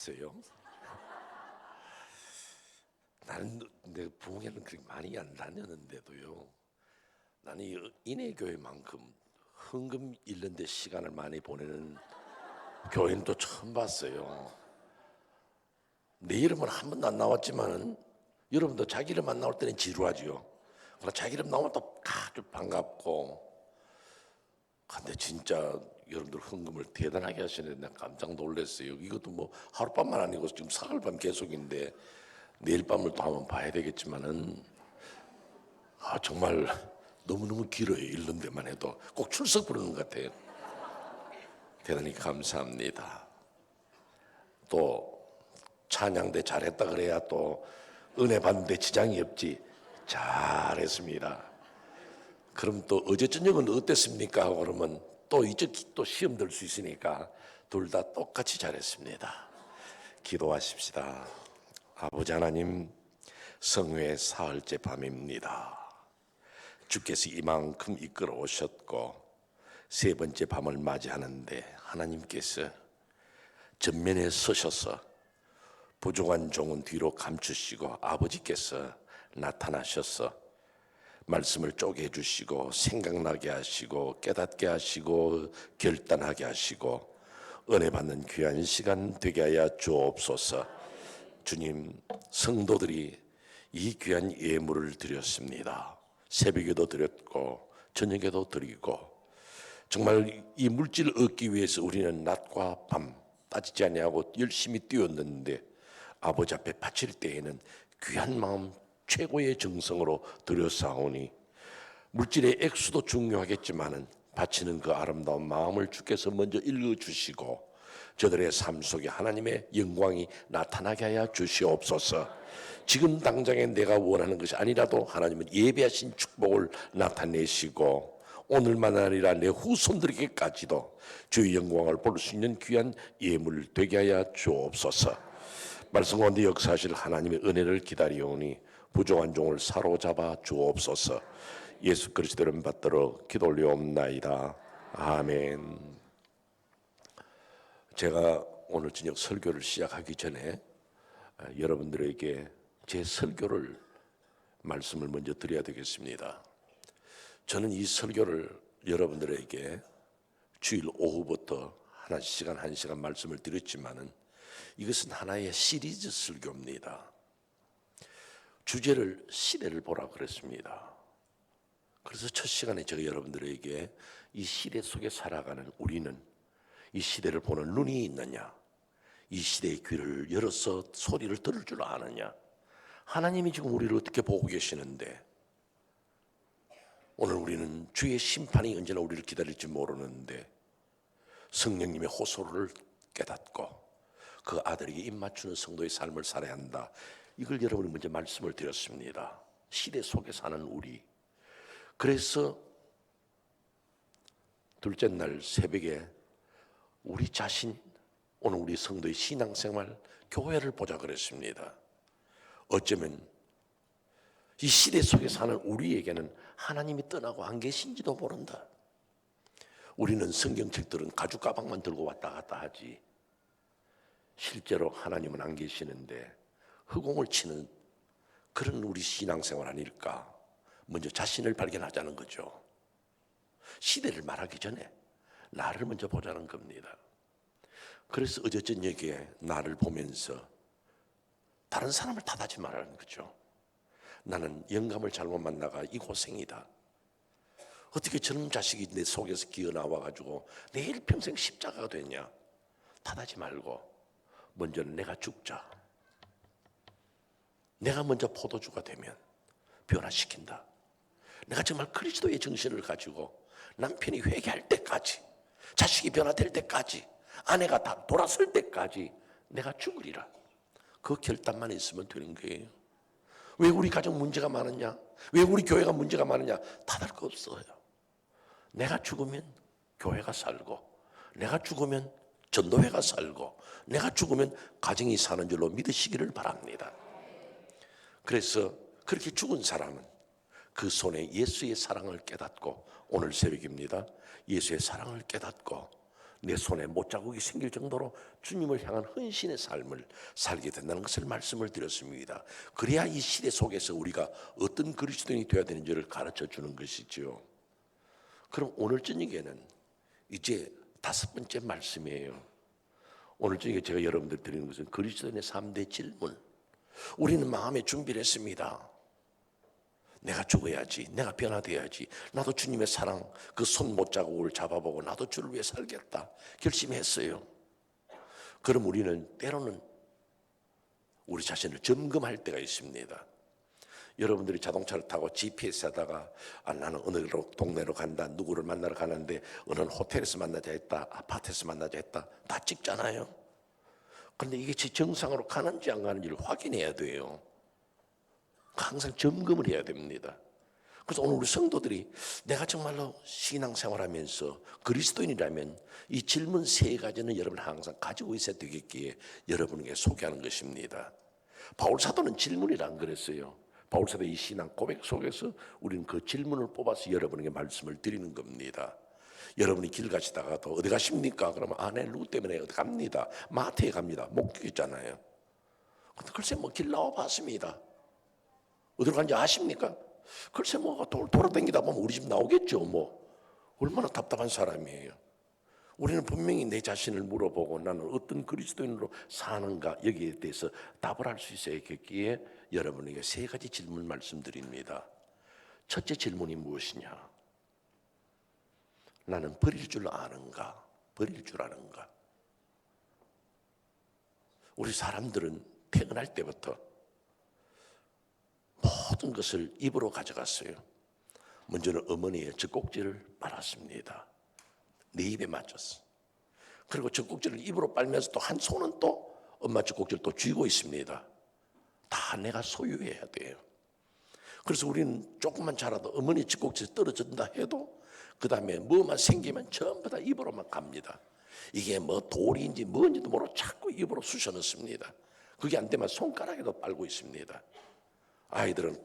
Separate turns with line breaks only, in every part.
있어요. 나는 내 부흥회는 그렇게 많이 안 다녔는데도요. 나는 이 인해교회만큼 헌금 잃는데 시간을 많이 보내는 교회는 또 처음 봤어요. 내 이름은 한 번도 안 나왔지만은 여러분도 자기 이름 안 나올 때는 지루하지요. 그러나 자기 이름 나오면 또 아주 반갑고. 근데 진짜 여러분들 헌금을 대단하게 하시는데 나 깜짝 놀랐어요. 이것도 뭐 하룻밤만 아니고 지금 사흘밤 계속인데 내일 밤을 또 한번 봐야 되겠지만은 정말 너무너무 길어요. 읽는 데만 해도 꼭 출석 부르는 것 같아요. 대단히 감사합니다. 또 찬양대 잘했다 그래야 또 은혜 받는데 지장이 없지. 잘했습니다. 그럼 또 어제 저녁은 어땠습니까? 하고 그러면 또 이제 또 시험 들 수 있으니까 둘 다 똑같이 잘했습니다. 기도하십시다. 아버지 하나님, 성회 사흘째 밤입니다. 주께서 이만큼 이끌어 오셨고 세 번째 밤을 맞이하는데 하나님께서 전면에 서셔서 부족한 종은 뒤로 감추시고 아버지께서 나타나셔서 말씀을 쪼개 주시고 생각나게 하시고 깨닫게 하시고 결단하게 하시고 은혜 받는 귀한 시간 되게 하여 주옵소서. 주님, 성도들이 이 귀한 예물을 드렸습니다. 새벽에도 드렸고 저녁에도 드리고 정말 이 물질을 얻기 위해서 우리는 낮과 밤 빠지지 아니하고 열심히 뛰었는데 아버지 앞에 바칠 때에는 귀한 마음 최고의 정성으로 드렸사오니 물질의 액수도 중요하겠지만은 바치는 그 아름다운 마음을 주께서 먼저 읽어주시고 저들의 삶 속에 하나님의 영광이 나타나게 하여 주시옵소서. 지금 당장에 내가 원하는 것이 아니라도 하나님은 예배하신 축복을 나타내시고 오늘만 아니라 내 후손들에게까지도 주의 영광을 볼 수 있는 귀한 예물 되게 하여 주옵소서. 말씀 가운데 역사하실 하나님의 은혜를 기다리오니 부족한 종을 사로잡아 주옵소서. 예수 그리스도 이름 받들어 기도 올리옵나이다. 아멘. 제가 오늘 저녁 설교를 시작하기 전에 여러분들에게 제 설교를 말씀을 먼저 드려야 되겠습니다. 저는 이 설교를 여러분들에게 주일 오후부터 한 시간 말씀을 드렸지만은 이것은 하나의 시리즈 설교입니다. 주제를 시대를 보라 그랬습니다. 그래서 첫 시간에 제가 여러분들에게 이 시대 속에 살아가는 우리는 이 시대를 보는 눈이 있느냐, 이 시대의 귀를 열어서 소리를 들을 줄 아느냐, 하나님이 지금 우리를 어떻게 보고 계시는데 오늘 우리는 주의 심판이 언제나 우리를 기다릴지 모르는데 성령님의 호소를 깨닫고 그 아들에게 입맞추는 성도의 삶을 살아야 한다. 이걸 여러분이 먼저 말씀을 드렸습니다. 시대 속에 사는 우리. 그래서 둘째 날 새벽에 우리 자신, 오늘 우리 성도의 신앙생활, 교회를 보자 그랬습니다. 어쩌면 이 시대 속에 사는 우리에게는 하나님이 떠나고 안 계신지도 모른다. 우리는 성경책들은 가죽 가방만 들고 왔다 갔다 하지 실제로 하나님은 안 계시는데 허공을 치는 그런 우리 신앙생활 아닐까. 먼저 자신을 발견하자는 거죠. 시대를 말하기 전에 나를 먼저 보자는 겁니다. 그래서 어제 저녁에 나를 보면서 다른 사람을 탓하지 말라는 거죠. 나는 영감을 잘못 만나가 이 고생이다. 어떻게 저런 자식이 내 속에서 기어나와가지고 내일 평생 십자가가 됐냐. 탓하지 말고 먼저는 내가 죽자. 내가 먼저 포도주가 되면 변화시킨다. 내가 정말 그리스도의 정신을 가지고 남편이 회개할 때까지, 자식이 변화될 때까지, 아내가 다 돌아설 때까지 내가 죽으리라. 그 결단만 있으면 되는 거예요. 왜 우리 가정 문제가 많으냐? 왜 우리 교회가 문제가 많으냐? 탓할 거 없어요. 내가 죽으면 교회가 살고, 내가 죽으면 전도회가 살고, 내가 죽으면 가정이 사는 줄로 믿으시기를 바랍니다. 그래서 그렇게 죽은 사람은 그 손에 예수의 사랑을 깨닫고, 오늘 새벽입니다. 예수의 사랑을 깨닫고 내 손에 못자국이 생길 정도로 주님을 향한 헌신의 삶을 살게 된다는 것을 말씀을 드렸습니다. 그래야 이 시대 속에서 우리가 어떤 그리스도인이 되어야 되는지를 가르쳐 주는 것이죠. 그럼 오늘 저녁에는 이제 5번째 말씀이에요. 오늘 저녁에 제가 여러분들 드리는 것은 그리스도인의 3대 질문. 우리는 마음에 준비를 했습니다. 내가 죽어야지, 내가 변화되어야지, 나도 주님의 사랑 그 손 못자국을 잡아보고 나도 주를 위해 살겠다 결심했어요. 그럼 우리는 때로는 우리 자신을 점검할 때가 있습니다. 여러분들이 자동차를 타고 GPS에다가 나는 어느 동네로 간다, 누구를 만나러 가는데 어느 호텔에서 만나자 했다, 아파트에서 만나자 했다 다 찍잖아요. 그런데 이게 제 정상으로 가는지 안 가는지를 확인해야 돼요. 항상 점검을 해야 됩니다. 그래서 오늘 우리 성도들이 내가 정말로 신앙생활하면서 그리스도인이라면 이 질문 3가지는 여러분 항상 가지고 있어야 되겠기에 여러분에게 소개하는 것입니다. 바울사도는 질문이라 안 그랬어요. 바울사도 이 신앙 고백 속에서 우리는 그 질문을 뽑아서 여러분에게 말씀을 드리는 겁니다. 여러분이 길 가시다가도 어디 가십니까? 그러면 내 누구 때문에 어디 갑니다. 마트에 갑니다. 목격했잖아요. 근데 글쎄 뭐 길 나와봤습니다. 어디로 간지 아십니까? 글쎄 뭐 돌아다니다 보면 우리 집 나오겠죠. 뭐 얼마나 답답한 사람이에요. 우리는 분명히 내 자신을 물어보고 나는 어떤 그리스도인으로 사는가 여기에 대해서 답을 할 수 있어야겠기에 여러분에게 3가지 질문 말씀드립니다. 첫째 질문이 무엇이냐? 나는 버릴 줄 아는가? 버릴 줄 아는가? 우리 사람들은 태어날 때부터 모든 것을 입으로 가져갔어요. 먼저는 어머니의 젖꼭지를 빨았습니다. 내 입에 맞췄어. 그리고 젖꼭지를 입으로 빨면서 또 한 손은 또 엄마 젖꼭지를 또 쥐고 있습니다. 다 내가 소유해야 돼요. 그래서 우리는 조금만 자라도 어머니 젖꼭지에서 떨어진다 해도 그 다음에 뭐만 생기면 전부 다 입으로만 갑니다. 이게 뭐 돌인지 뭔지도 모르고 자꾸 입으로 쑤셔 넣습니다. 그게 안 되면 손가락에도 빨고 있습니다. 아이들은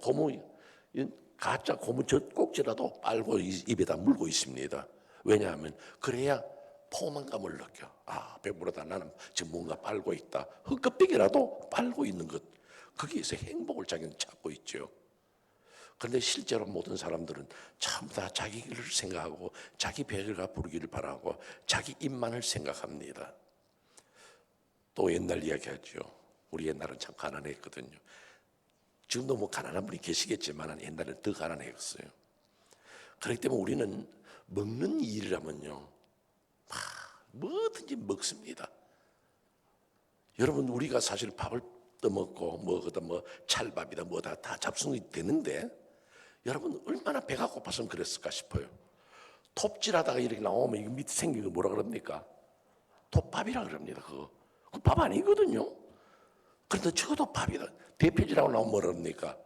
가짜 고무 젖꼭지라도 빨고 입에다 물고 있습니다. 왜냐하면 그래야 포만감을 느껴. 배부르다. 나는 지금 뭔가 빨고 있다. 흙껍데기라도 빨고 있는 것. 거기에서 행복을 자기는 찾고 있죠. 그런데 실제로 모든 사람들은 전부 다 자기 길을 생각하고 자기 배가 부르기를 바라고 자기 입만을 생각합니다. 또 옛날 이야기하죠. 우리 옛날은 참 가난했거든요. 지금도 뭐 가난한 분이 계시겠지만 옛날에는 더 가난했어요. 그렇기 때문에 우리는 먹는 일이라면요, 뭐든지 먹습니다. 여러분 우리가 사실 밥을 떠먹고 뭐 찰밥이다 뭐다 다 잡수이 되는데 여러분 얼마나 배가 고팠으면 그랬을까 싶어요. 톱질하다가 이렇게 나오면 이거 밑에 생긴 거 뭐라 그럽니까? 톱밥이라 그럽니다. 그거 밥 아니거든요. 그런데 적어도 밥이다. 대패질하고 나오면 뭐라 그럽니까?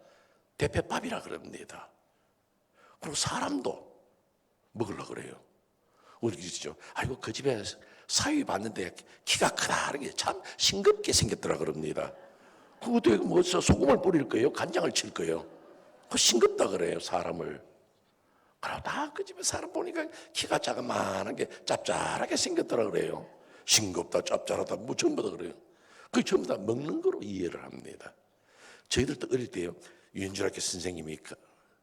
대패밥이라 그럽니다. 그리고 사람도 먹으려고 그래요. 우리 그러죠. 아이고 그 집에 사위 봤는데 키가 크다 하는 게 참 싱겁게 생겼더라 그럽니다. 그것도 뭐 소금을 뿌릴 거예요? 간장을 칠 거예요? 그 싱겁다 그래요 사람을. 그러고 다 그 집에 사람 보니까 키가 자그마한 게 짭짤하게 생겼더라 그래요. 싱겁다 짭짤하다 뭐 전부 다 그래요. 그게 전부 다 먹는 거로 이해를 합니다. 저희들도 어릴 때요 윤주락교 선생님이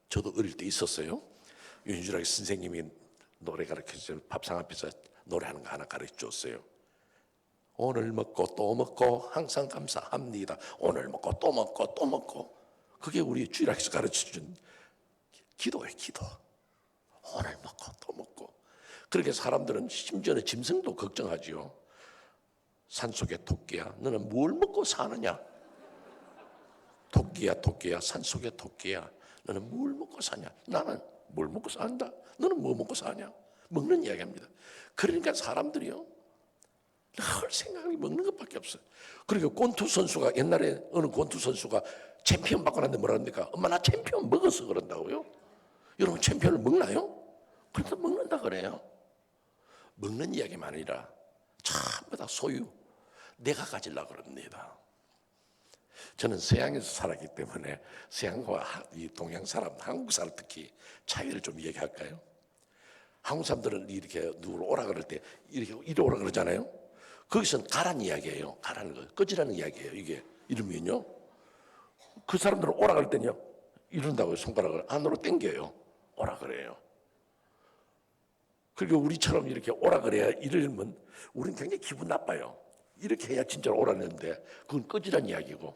저도 어릴 때 있었어요. 윤주락교 선생님이 노래 가르쳐주세요. 밥상 앞에서 노래하는 거 하나 가르쳐줬어요. 오늘 먹고 또 먹고 항상 감사합니다. 오늘 먹고 또 먹고 또 먹고. 그게 우리 주일학교에서 가르쳐준 기도예요. 기도. 오늘 먹고 또 먹고. 그렇게 사람들은 심지어는 짐승도 걱정하지요. 산속의 토끼야 너는 뭘 먹고 사느냐. 토끼야 산속의 토끼야 너는 뭘 먹고 사냐. 나는 뭘 먹고 산다. 너는 뭐 먹고 사냐. 먹는 이야기합니다. 그러니까 사람들이요 늘 생각이 먹는 것밖에 없어요. 그리고 권투 선수가 옛날에 어느 권투 선수가 챔피언 받고 났는데 뭐라 합니까? 엄마 나 챔피언 먹어서 그런다고요? 여러분 챔피언을 먹나요? 그래도 먹는다 그래요. 먹는 이야기만 아니라 전부 다 소유 내가 가지려고 그럽니다. 저는 서양에서 살았기 때문에 서양과 이 동양 사람, 한국 사람 특히 차이를 좀 얘기할까요? 한국 사람들은 이렇게 누구를 오라 그럴 때 이렇게 이리 오라 그러잖아요. 거기서는 가라는 이야기예요. 가라는 거, 꺼지라는 이야기예요. 이게 이러면요, 그 사람들은 오라 그럴 때는요, 이런다고요. 손가락을 안으로 당겨요. 오라 그래요. 그리고 우리처럼 이렇게 오라 그래야 이러면 우리는 굉장히 기분 나빠요. 이렇게 해야 진짜로 오라는데 그건 꺼지라는 이야기고.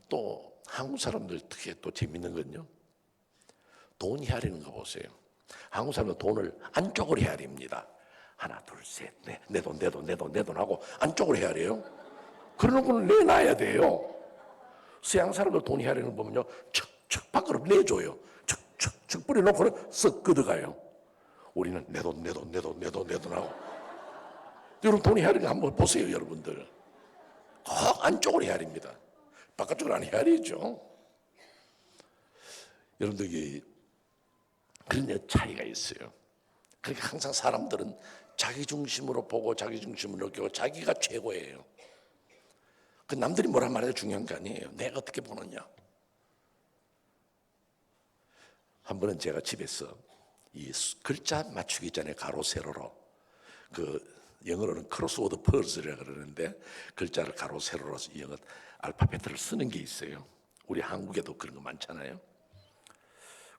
또 한국 사람들 특히 또 재밌는 건요, 돈 헤아리는 거 보세요. 한국 사람은 돈을 안쪽으로 헤아립니다. 하나 둘 셋 넷, 내 돈 내 돈 내 돈 내 돈 하고 안쪽으로 헤아려요. 그런 거는 내놔야 돼요. 서양 사람들 돈 헤아리는 거 보면요, 척척 밖으로 내줘요. 척척척 뿌려놓고는 쓱 끄덕가요. 우리는 내 돈 내 돈 내 돈 내 돈 내 돈 하고. 여러분 돈 헤아리는 거 한번 보세요. 여러분들 꼭 안쪽으로 헤아립니다. 바깥쪽으로 안 헤아리죠. 여러분들 그런 차이가 있어요. 그러니까 항상 사람들은 자기 중심으로 보고 자기 중심으로 느끼고 자기가 최고예요. 그 남들이 뭐라 말해도 중요한 게 아니에요. 내가 어떻게 보느냐. 한 번은 제가 집에서 이 글자 맞추기 있잖아요. 가로 세로로. 그 영어로는 크로스워드 퍼즐이라고 그러는데 글자를 가로 세로로 영어 알파벳을 쓰는 게 있어요. 우리 한국에도 그런 거 많잖아요.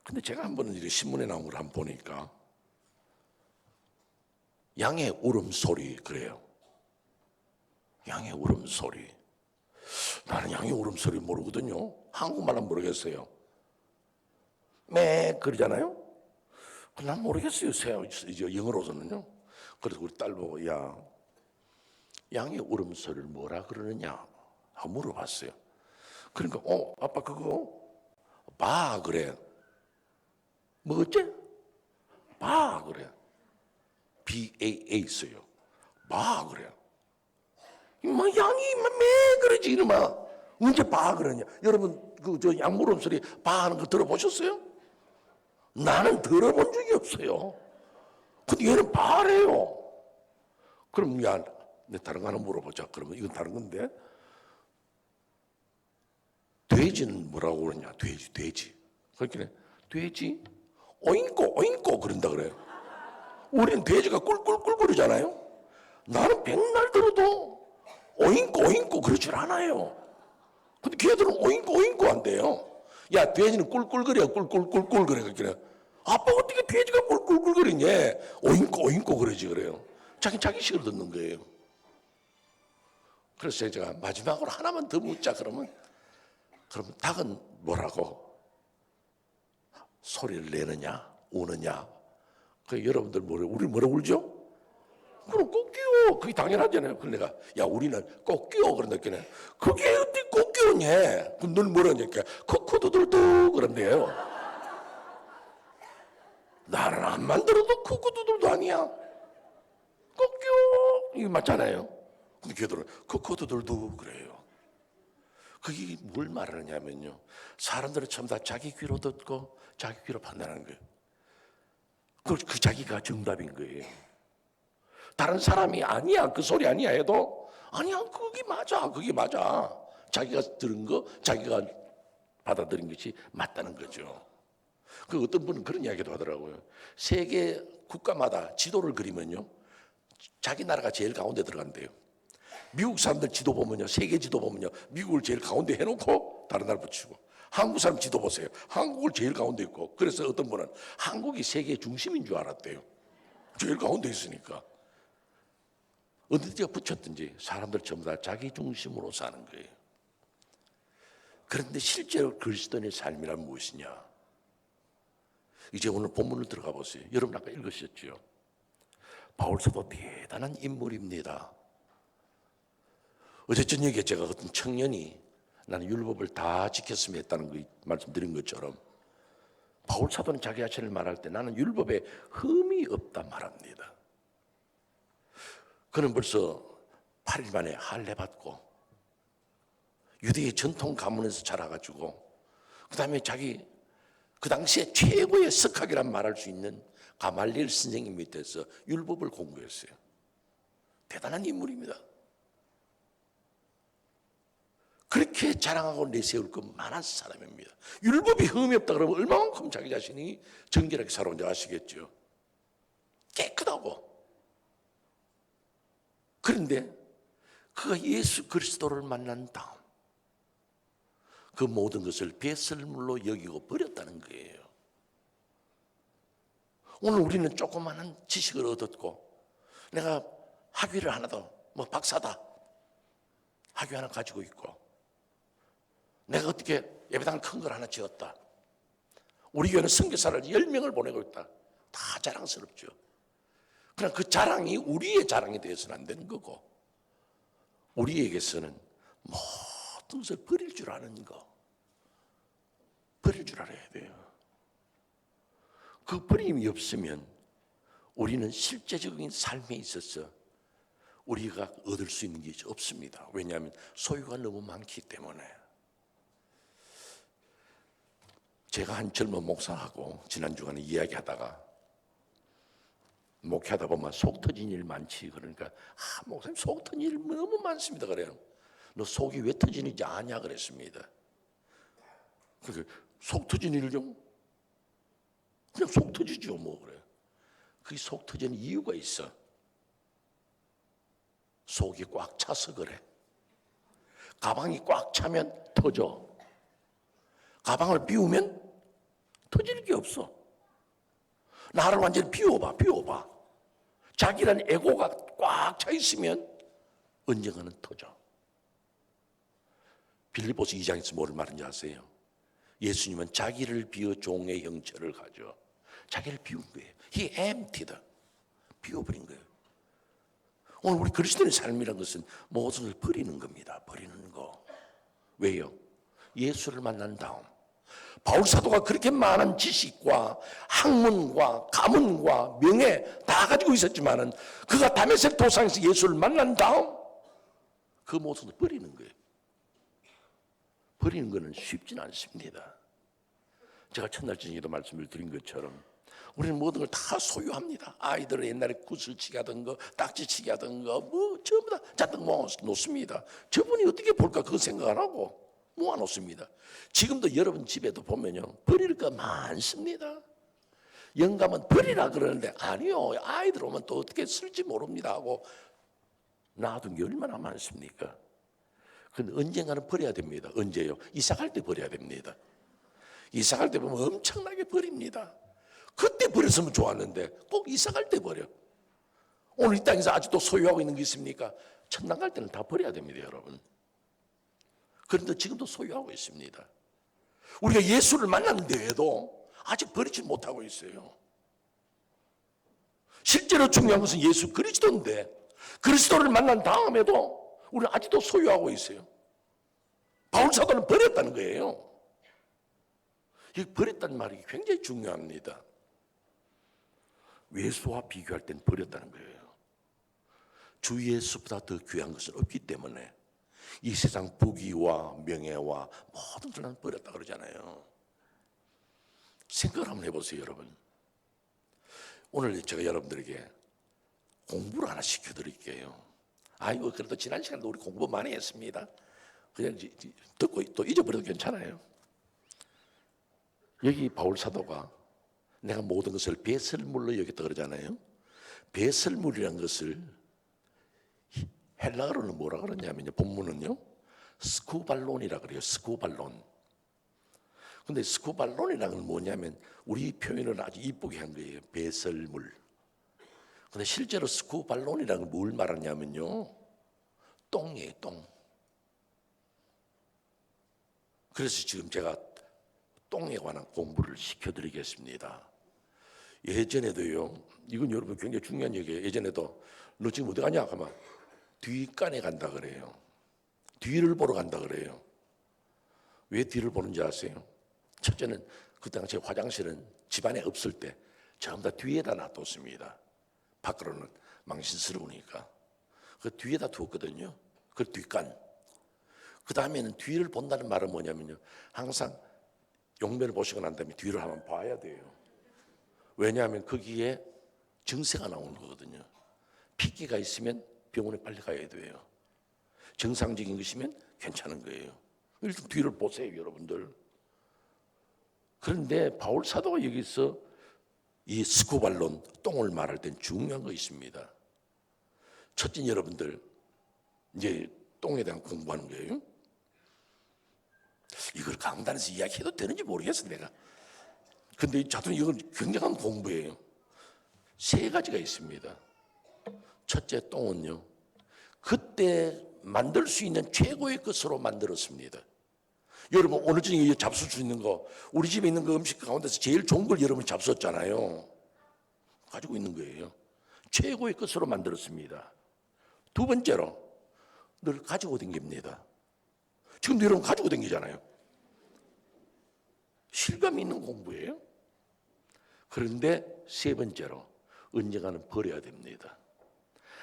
근데 제가 한 번은 이렇게 신문에 나온 걸 한번 보니까 양의 울음소리 그래요. 양의 울음소리. 나는 양의 울음소리 모르거든요. 한국말은 모르겠어요. 매 그러잖아요. 난 모르겠어요. 이제 영어로서는요. 그래서 우리 딸 보고 양의 울음소리를 뭐라 그러느냐 하고 물어봤어요. 그러니까 아빠 그거 봐 그래. 뭐 어째? 봐 그래. BAA 있어요. 봐 그래. 뭐 양이 매 그러지 이놈아. 언제 봐 그러냐. 여러분 그 저 양 물음소리 봐 하는 거 들어보셨어요? 나는 들어본 적이 없어요. 근데 얘는 봐래요. 그럼 내 다른 거 하나 물어보자. 그러면 이건 다른 건데 돼지는 뭐라고 그러냐. 돼지. 그렇게 돼지 오잉꼬 오잉꼬 그런다 그래요. 우리는 돼지가 꿀꿀꿀 거리잖아요. 나는 백날 들어도 오잉꼬 오잉꼬 그러질 않아요. 근데 걔들은 오잉꼬 오잉꼬 한대요. 야 돼지는 꿀꿀거려 꿀꿀꿀꿀 그래. 아빠 어떻게 돼지가 꿀꿀꿀거리냐. 오잉꼬 오잉꼬 그러지 그래요. 자기 식으로 듣는 거예요. 그래서 제가 마지막으로 하나만 더 묻자 그러면 닭은 뭐라고 소리를 내느냐 우느냐. 그 여러분들 우리 뭐라 울죠? 그럼 꽃기워. 그게 당연하잖아요. 그래 내가 우리는 꽃기워 그런다 했더니 그게 어떻게 꽃기워냐. 그럼 넌 뭐라 하니까 코코두들도 그런데요. 나는 안 만들어도 코코두들도 아니야. 꽃기워 이게 맞잖아요. 근데 걔들은 코코두들도 그래요. 그게 뭘 말하느냐면요, 사람들은 전부 다 자기 귀로 듣고 자기 귀로 판단하는 거예요. 그 자기가 정답인 거예요. 다른 사람이 아니야 그 소리 아니야 해도 아니야 그게 맞아. 자기가 들은 거 자기가 받아들인 것이 맞다는 거죠. 그 어떤 분은 그런 이야기도 하더라고요. 세계 국가마다 지도를 그리면요, 자기 나라가 제일 가운데 들어간대요. 미국 사람들 지도 보면요, 세계 지도 보면요, 미국을 제일 가운데 해놓고 다른 나라 붙이고, 한국 사람 지도 보세요. 한국을 제일 가운데 있고, 그래서 어떤 분은 한국이 세계의 중심인 줄 알았대요. 제일 가운데 있으니까. 어디가 붙였든지 사람들 전부 다 자기 중심으로 사는 거예요. 그런데 실제로 그리스도인의 삶이란 무엇이냐? 이제 오늘 본문을 들어가 보세요. 여러분 아까 읽으셨죠? 바울사도 대단한 인물입니다. 어제 저녁에 제가 어떤 청년이 나는 율법을 다 지켰으면 했다는 거 말씀드린 것처럼 바울사도는 자기 자신을 말할 때 나는 율법에 흠이 없다 말합니다. 그는 벌써 8일 만에 할례 받고 유대의 전통 가문에서 자라가지고 그 다음에 자기 그 당시에 최고의 석학이란 말할 수 있는 가말리엘 선생님 밑에서 율법을 공부했어요. 대단한 인물입니다. 그렇게 자랑하고 내세울 것 많은 사람입니다. 율법이 흠이 없다 그러면 얼마만큼 자기 자신이 정결하게 살아온지 아시겠죠? 깨끗하고. 그런데 그가 예수 그리스도를 만난 다음 그 모든 것을 배설물로 여기고 버렸다는 거예요. 오늘 우리는 조그마한 지식을 얻었고 내가 학위를 하나 더, 박사다. 학위 하나 가지고 있고 내가 어떻게 예배당 큰 걸 하나 지었다. 우리 교회는 선교사를 10명을 보내고 있다. 다 자랑스럽죠. 그러나 그 자랑이 우리의 자랑이 되어서는 안 되는 거고 우리에게서는 모든 것을 버릴 줄 아는 거. 버릴 줄 알아야 돼요. 그 버림이 없으면 우리는 실제적인 삶에 있어서 우리가 얻을 수 있는 게 없습니다. 왜냐하면 소유가 너무 많기 때문에. 제가 한 젊은 목사하고 지난 주간에 이야기하다가 목회하다 보면 속 터진 일 많지. 그러니까 목사님 속 터진 일 너무 많습니다. 그래요. 너 속이 왜 터지는지 아냐 그랬습니다. 속 터진 일 좀 그냥 속 터지죠 뭐 그래. 그게 속 터지는 이유가 있어. 속이 꽉 차서 그래. 가방이 꽉 차면 터져. 가방을 비우면 터질 게 없어. 나를 완전히 비워봐. 자기란 에고가 꽉 차 있으면 언젠가는 터져. 빌립보서 2장에서 뭐를 말하는지 아세요? 예수님은 자기를 비워 종의 형체를 가져 자기를 비운 거예요. He emptied. 비워버린 거예요. 오늘 우리 그리스도인의 삶이란 것은 모든 걸 버리는 겁니다. 버리는 거. 왜요? 예수를 만난 다음 바울 사도가 그렇게 많은 지식과 학문과 가문과 명예 다 가지고 있었지만은 그가 다메섹 도상에서 예수를 만난 다음 그 모든 걸 버리는 거예요. 버리는 것은 쉽진 않습니다. 제가 첫날 저녁에도 말씀을 드린 것처럼 우리는 모든 걸 다 소유합니다. 아이들은 옛날에 구슬치기 하던 거, 딱지치기 하던 거, 전부 다 잔뜩 모아놓습니다. 저분이 어떻게 볼까 그거 생각 안 하고 모아놓습니다. 지금도 여러분 집에도 보면요, 버릴 거 많습니다. 영감은 버리라 그러는데 아니요, 아이들 오면 또 어떻게 쓸지 모릅니다 하고 놔둔 게 얼마나 많습니까? 근데 언젠가는 버려야 됩니다. 언제요? 이사갈 때 버려야 됩니다. 이사갈 때 보면 엄청나게 버립니다. 그때 버렸으면 좋았는데 꼭 이사갈 때 버려. 오늘 이 땅에서 아직도 소유하고 있는 게 있습니까? 천당 갈 때는 다 버려야 됩니다, 여러분. 그런데 지금도 소유하고 있습니다. 우리가 예수를 만났는데도 아직 버리지 못하고 있어요. 실제로 중요한 것은 예수 그리스도인데 그리스도를 만난 다음에도 우리는 아직도 소유하고 있어요. 바울 사도는 버렸다는 거예요. 이 버렸다는 말이 굉장히 중요합니다. 예수와 비교할 땐 버렸다는 거예요. 주 예수보다 더 귀한 것은 없기 때문에 이 세상 부귀와 명예와 모든 것을 버렸다 그러잖아요. 생각을 한번 해보세요, 여러분. 오늘 제가 여러분들에게 공부를 하나 시켜드릴게요. 아이고, 그래도 지난 시간에 우리 공부 많이 했습니다. 그냥 듣고 또 잊어버려도 괜찮아요. 여기 바울 사도가 내가 모든 것을 배설물로 여겼다 그러잖아요. 배설물이라는 것을 헬라어로는 뭐라 그러냐면요, 본문은요 스쿠발론이라 그래요. 스쿠발론. 근데 스쿠발론이라는 건 뭐냐면 우리 표현을 아주 이쁘게 한 거예요. 배설물. 근데 실제로 스쿠발론이라는 건 뭘 말하냐면요, 똥이에요, 똥. 그래서 지금 제가 똥에 관한 공부를 시켜드리겠습니다. 예전에도요, 이건 여러분 굉장히 중요한 얘기예요. 예전에도 너 지금 어디 가냐 하면 뒷간에 간다 그래요. 뒤를 보러 간다 그래요. 왜 뒤를 보는지 아세요? 첫째는 그 당시에 화장실은 집안에 없을 때 전부 다 뒤에다 놔뒀습니다. 밖으로는 망신스러우니까. 그 뒤에다 두었거든요. 그 뒷간. 그 다음에는 뒤를 본다는 말은 뭐냐면요, 항상 용변을 보시고 난 다음에 뒤를 한번 봐야 돼요. 왜냐하면 거기에 증세가 나오는 거거든요. 핏기가 있으면 병원에 빨리 가야 돼요. 정상적인 것이면 괜찮은 거예요. 일단 뒤를 보세요, 여러분들. 그런데 바울 사도가 여기서 이 스쿠발론, 똥을 말할 땐 중요한 거 있습니다. 첫째, 여러분들 이제 똥에 대한 공부하는 거예요. 이걸 강단에서 이야기해도 되는지 모르겠어 내가. 근데 저도 이건 굉장한 공부예요. 세 가지가 있습니다. 첫째, 똥은요, 그때 만들 수 있는 최고의 것으로 만들었습니다. 여러분 오늘 저녁에 잡술 수 있는 거, 우리 집에 있는 그 음식 가운데서 제일 좋은 걸 여러분이 잡수었잖아요. 가지고 있는 거예요. 최고의 것으로 만들었습니다. 두 번째로 늘 가지고 다닙니다. 지금도 여러분 가지고 다니잖아요. 실감이 있는 공부예요. 그런데 세 번째로 언젠가는 버려야 됩니다.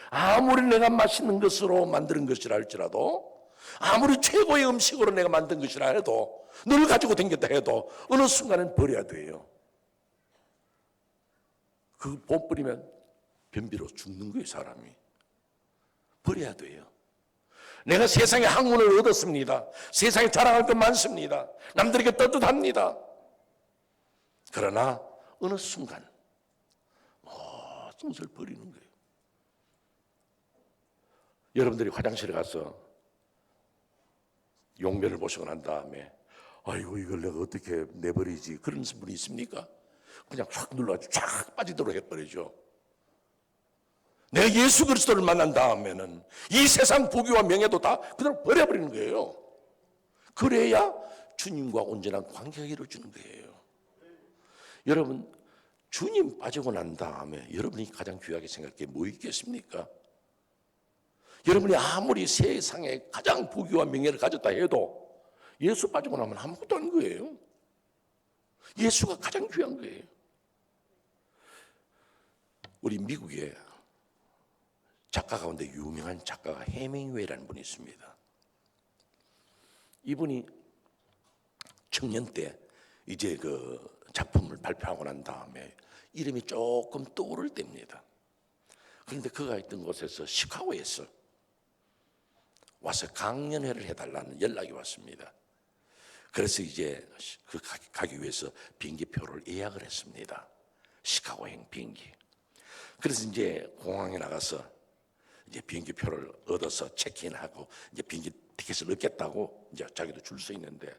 아무리 내가 맛있는 것으로 만드는 것이라 할지라도, 아무리 최고의 음식으로 내가 만든 것이라 해도, 늘 가지고 다녔다 해도 어느 순간은 버려야 돼요. 그 못 버리면 변비로 죽는 거예요. 사람이 버려야 돼요. 내가 세상에 학문을 얻었습니다. 세상에 자랑할 것 많습니다. 남들에게 떳떳합니다. 그러나 어느 순간 모든 것을 버리는 거예요. 여러분들이 화장실에 가서 용변을 보시고 난 다음에 아이고 이걸 내가 어떻게 내버리지, 그런 분이 있습니까? 그냥 쫙 눌러가지고 쫙 빠지도록 해버리죠. 내가 예수 그리스도를 만난 다음에는 이 세상 부귀와 명예도 다 그대로 버려버리는 거예요. 그래야 주님과 온전한 관계가 이루어지는 거예요. 여러분, 주님 빠지고 난 다음에 여러분이 가장 귀하게 생각할 게 뭐 있겠습니까? 여러분이 아무리 세상에 가장 부귀와 명예를 가졌다 해도 예수 빠지고 나면 아무것도 아닌 거예요. 예수가 가장 귀한 거예요. 우리 미국에 작가 가운데 유명한 작가가 해밍웨이라는 분이 있습니다. 이분이 청년 때 이제 그 작품을 발표하고 난 다음에 이름이 조금 떠오를 때입니다. 그런데 그가 있던 곳에서 시카고에서 와서 강연회를 해달라는 연락이 왔습니다. 그래서 이제 그 가기 위해서 비행기표를 예약을 했습니다. 시카고행 비행기. 그래서 이제 공항에 나가서 이제 비행기표를 얻어서 체크인하고 이제 비행기 티켓을 얻겠다고 이제 자기도 줄 서 있는데,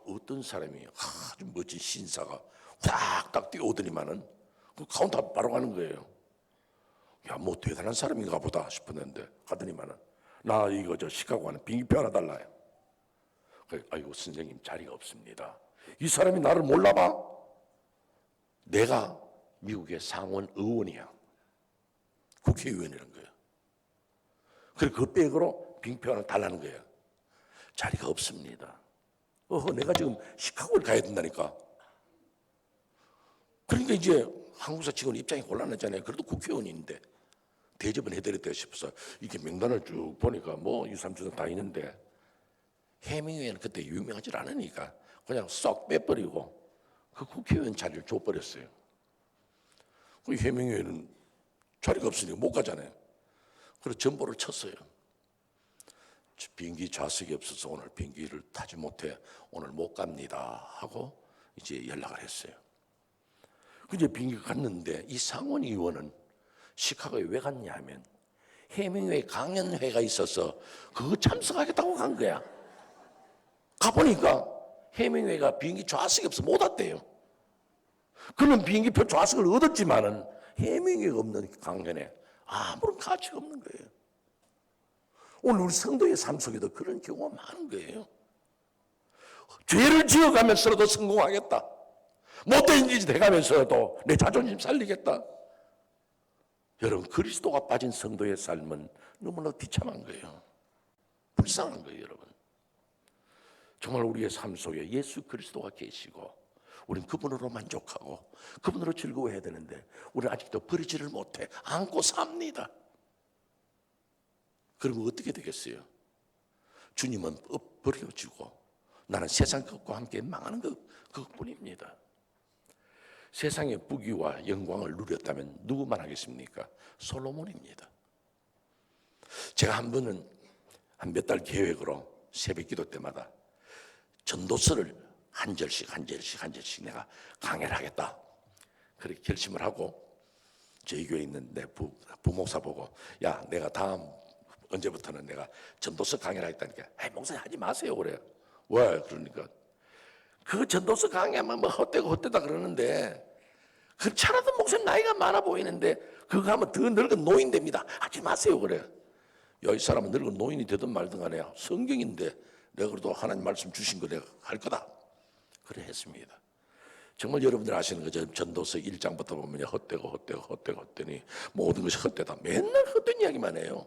어떤 사람이 아주 멋진 신사가 확딱 뛰어오더니만은 그 카운터 바로 가는 거예요. 야, 뭐 대단한 사람인가 보다 싶었는데 가더니만은 나 이거 저 시카고 가는 비행기표 하나 달라요. 아이고 선생님 자리가 없습니다. 이 사람이 나를 몰라봐? 내가 미국의 상원 의원이야. 국회의원이라는 거예요. 그리고 그 백으로 비행기표 하나 달라는 거예요. 자리가 없습니다. 내가 지금 시카고를 가야 된다니까. 그러니까 이제 한국사 직원 입장이 곤란하잖아요. 그래도 국회의원인데 대접은 해드렸다 싶어서 이렇게 명단을 쭉 보니까 뭐 2, 3주 다 있는데, 해밍웨이는 그때 유명하지 않으니까 그냥 쏙 빼버리고 그 국회의원 자리를 줘버렸어요. 그 해밍웨이는 자리가 없으니까 못 가잖아요. 그래서 전보를 쳤어요. 비행기 좌석이 없어서 오늘 비행기를 타지 못해 오늘 못 갑니다 하고 이제 연락을 했어요. 이제 비행기가 갔는데 이 상원 의원은 시카고에 왜 갔냐 하면 해밍웨이 강연회가 있어서 그거 참석하겠다고 간 거야. 가보니까 해밍웨이가 비행기 좌석이 없어 못 왔대요. 그는 비행기표 좌석을 얻었지만은 해밍웨이가 없는 강연에 아무런 가치가 없는 거예요. 오늘 우리 성도의 삶 속에도 그런 경우가 많은 거예요. 죄를 지어가면서라도 성공하겠다. 못된 짓이 돼가면서라도 내 자존심 살리겠다. 여러분, 그리스도가 빠진 성도의 삶은 너무나 비참한 거예요. 불쌍한 거예요, 여러분. 정말 우리의 삶 속에 예수 그리스도가 계시고 우리는 그분으로 만족하고 그분으로 즐거워해야 되는데 우리는 아직도 버리지를 못해 안고 삽니다. 그러면 어떻게 되겠어요? 주님은 버려지고 나는 세상 것과 함께 망하는 그것뿐입니다. 세상의 부귀와 영광을 누렸다면 누구만 하겠습니까? 솔로몬입니다. 제가 한 번은 한 몇 달 계획으로 새벽기도 때마다 전도서를 한 절씩 내가 강해를 하겠다. 그렇게 결심을 하고 저희 교회에 있는 내 부목사 보고, 야, 내가 다음 언제부터는 내가 전도서 강해를 하겠다니까, 에이, 목사님 하지 마세요. 그래요. 왜? 그러니까 그 전도서 강의하면 뭐 헛되다 그러는데, 그 차라도 목사님 나이가 많아 보이는데 그거 하면 더 늙은 노인 됩니다. 하지 마세요. 그래. 야, 이 사람은 늙은 노인이 되든 말든 간에 성경인데 내가 그래도 하나님 말씀 주신 거 내가 할 거다. 그래 했습니다. 정말 여러분들 아시는 거죠. 전도서 1장부터 보면 헛되고 모든 것이 헛되다. 맨날 헛된 이야기만 해요.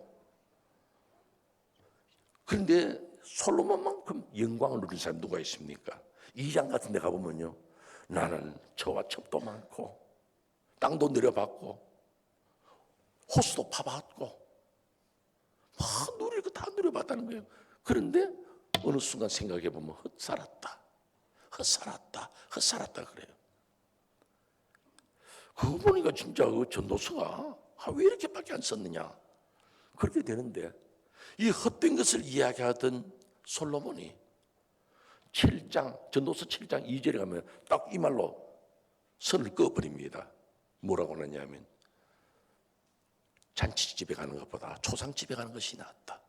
그런데 솔로몬만큼 영광을 누린 사람이 누가 있습니까? 2장 같은 데 가보면요, 나는 저와 첩도 많고 땅도 늘여봤고 호수도 파봤고 막 누릴 거 다 누려봤다는 거예요. 그런데 어느 순간 생각해보면 헛살았다 그래요. 그거 보니까 진짜 그 전도서가 왜 이렇게밖에 안 썼느냐 그렇게 되는데, 이 헛된 것을 이야기하던 솔로몬이 7장 전도서 7장 2절에 가면 딱 이 말로 선을 그어버립니다. 뭐라고 하냐면 잔치집에 가는 것보다 초상집에 가는 것이 낫다.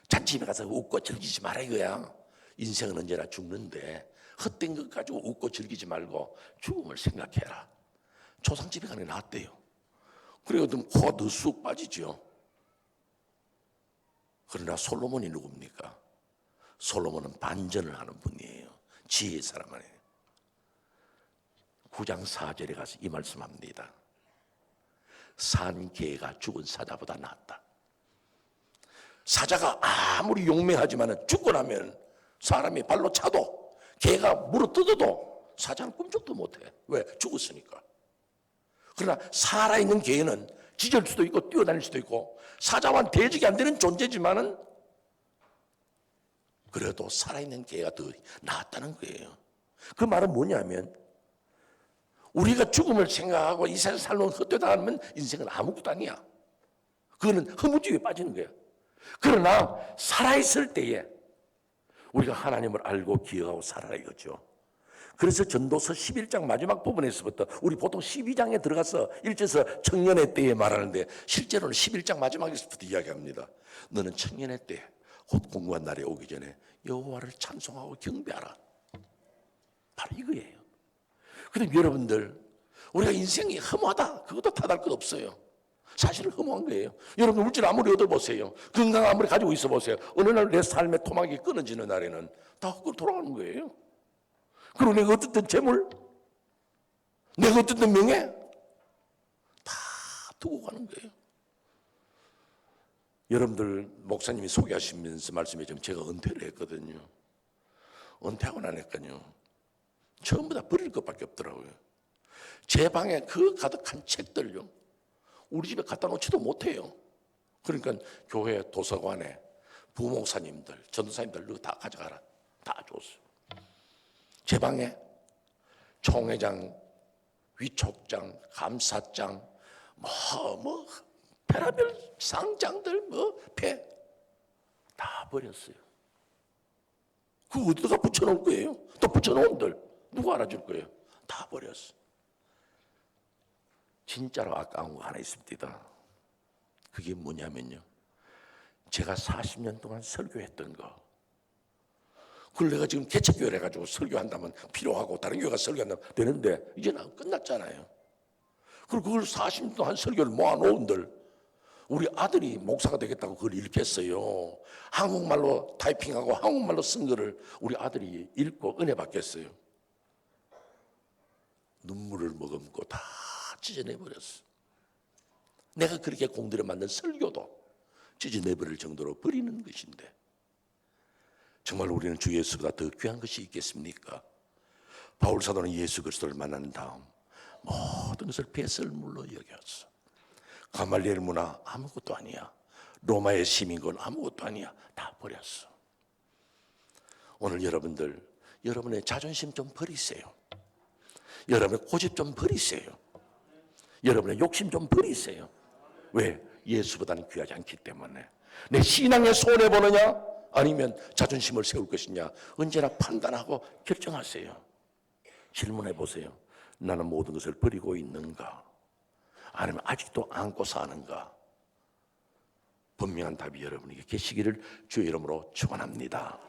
잔치집에 가서 웃고 즐기지 마라 이거야. 인생은 언제나 죽는데 헛된 것 가지고 웃고 즐기지 말고 죽음을 생각해라. 초상집에 가는 게 낫대요. 그래도 코가 더 쑥 빠지죠. 그러나 솔로몬이 누굽니까? 솔로몬은 반전을 하는 분이에요. 지혜의 사람 아니에요. 9장 4절에 가서 이 말씀합니다. 산 개가 죽은 사자보다 낫다. 사자가 아무리 용맹하지만 죽고 나면 사람이 발로 차도 개가 물어뜯어도 사자는 꿈쩍도 못해. 왜? 죽었으니까. 그러나 살아있는 개는 짖을 수도 있고 뛰어다닐 수도 있고 사자와는 대적이 안 되는 존재지만은 그래도 살아있는 개가 더 낫다는 거예요. 그 말은 뭐냐면 우리가 죽음을 생각하고 이 세상 살면 헛되다 하면 인생은 아무것도 아니야. 그거는 허무주의에 빠지는 거야. 그러나 살아있을 때에 우리가 하나님을 알고 기억하고 살아라 이거죠. 그래서 전도서 11장 마지막 부분에서부터 우리 보통 12장에 들어가서 1절에서 청년의 때에 말하는데 실제로는 11장 마지막에서부터 이야기합니다. 너는 청년의 때 곧 공고한 날이 오기 전에 여호와를 찬송하고 경배하라. 바로 이거예요. 그런데 여러분들 우리가 인생이 허무하다 그것도 탓할 것 없어요. 사실은 허무한 거예요. 여러분 물질 아무리 얻어보세요. 건강 아무리 가지고 있어 보세요. 어느 날 내 삶의 토막이 끊어지는 날에는 다 헛으로 돌아가는 거예요. 그리고 내가 어쨌든 재물, 내가 어쨌든 명예 다 두고 가는 거예요. 여러분들 목사님이 소개하시면서 말씀해 주면 제가 은퇴를 했거든요. 은퇴하고 나니까요 전부 다 버릴 것밖에 없더라고요. 제 방에 그 가득한 책들요 우리 집에 갖다 놓지도 못해요. 그러니까 교회 도서관에 부목사님들, 전도사님들 너 다 가져가라. 다 줬어요. 제 방에 총회장, 위촉장, 감사장, 별의별 상장들, 폐 다 버렸어요. 그거 어디다가 붙여놓을 거예요? 또 붙여놓은들 누가 알아줄 거예요? 다 버렸어. 진짜로 아까운 거 하나 있습니다. 그게 뭐냐면요, 제가 40년 동안 설교했던 거, 그걸 내가 지금 개척교회를 해가지고 설교한다면 필요하고 다른 교회가 설교한다면 되는데 이제는 끝났잖아요. 그리고 그걸 40년 동안 설교를 모아놓은들 우리 아들이 목사가 되겠다고 그걸 읽겠어요. 한국말로 타이핑하고 한국말로 쓴 거를 우리 아들이 읽고 은혜 받겠어요. 눈물을 머금고 다 찢어내버렸어. 내가 그렇게 공들여 만든 설교도 찢어내버릴 정도로 버리는 것인데 정말 우리는 주 예수보다 더 귀한 것이 있겠습니까? 바울 사도는 예수 그리스도를 만난 다음 모든 것을 배설물로 여겼어. 가말리엘 문화 아무것도 아니야. 로마의 시민권 아무것도 아니야. 다 버렸어. 오늘 여러분들 여러분의 자존심 좀 버리세요. 여러분의 고집 좀 버리세요. 여러분의 욕심 좀 버리세요. 왜? 예수보다는 귀하지 않기 때문에. 내 신앙에 손해보느냐? 아니면 자존심을 세울 것이냐, 언제나 판단하고 결정하세요. 질문해 보세요. 나는 모든 것을 버리고 있는가? 아니면 아직도 안고 사는가? 분명한 답이 여러분에게 계시기를 주의 이름으로 축원합니다.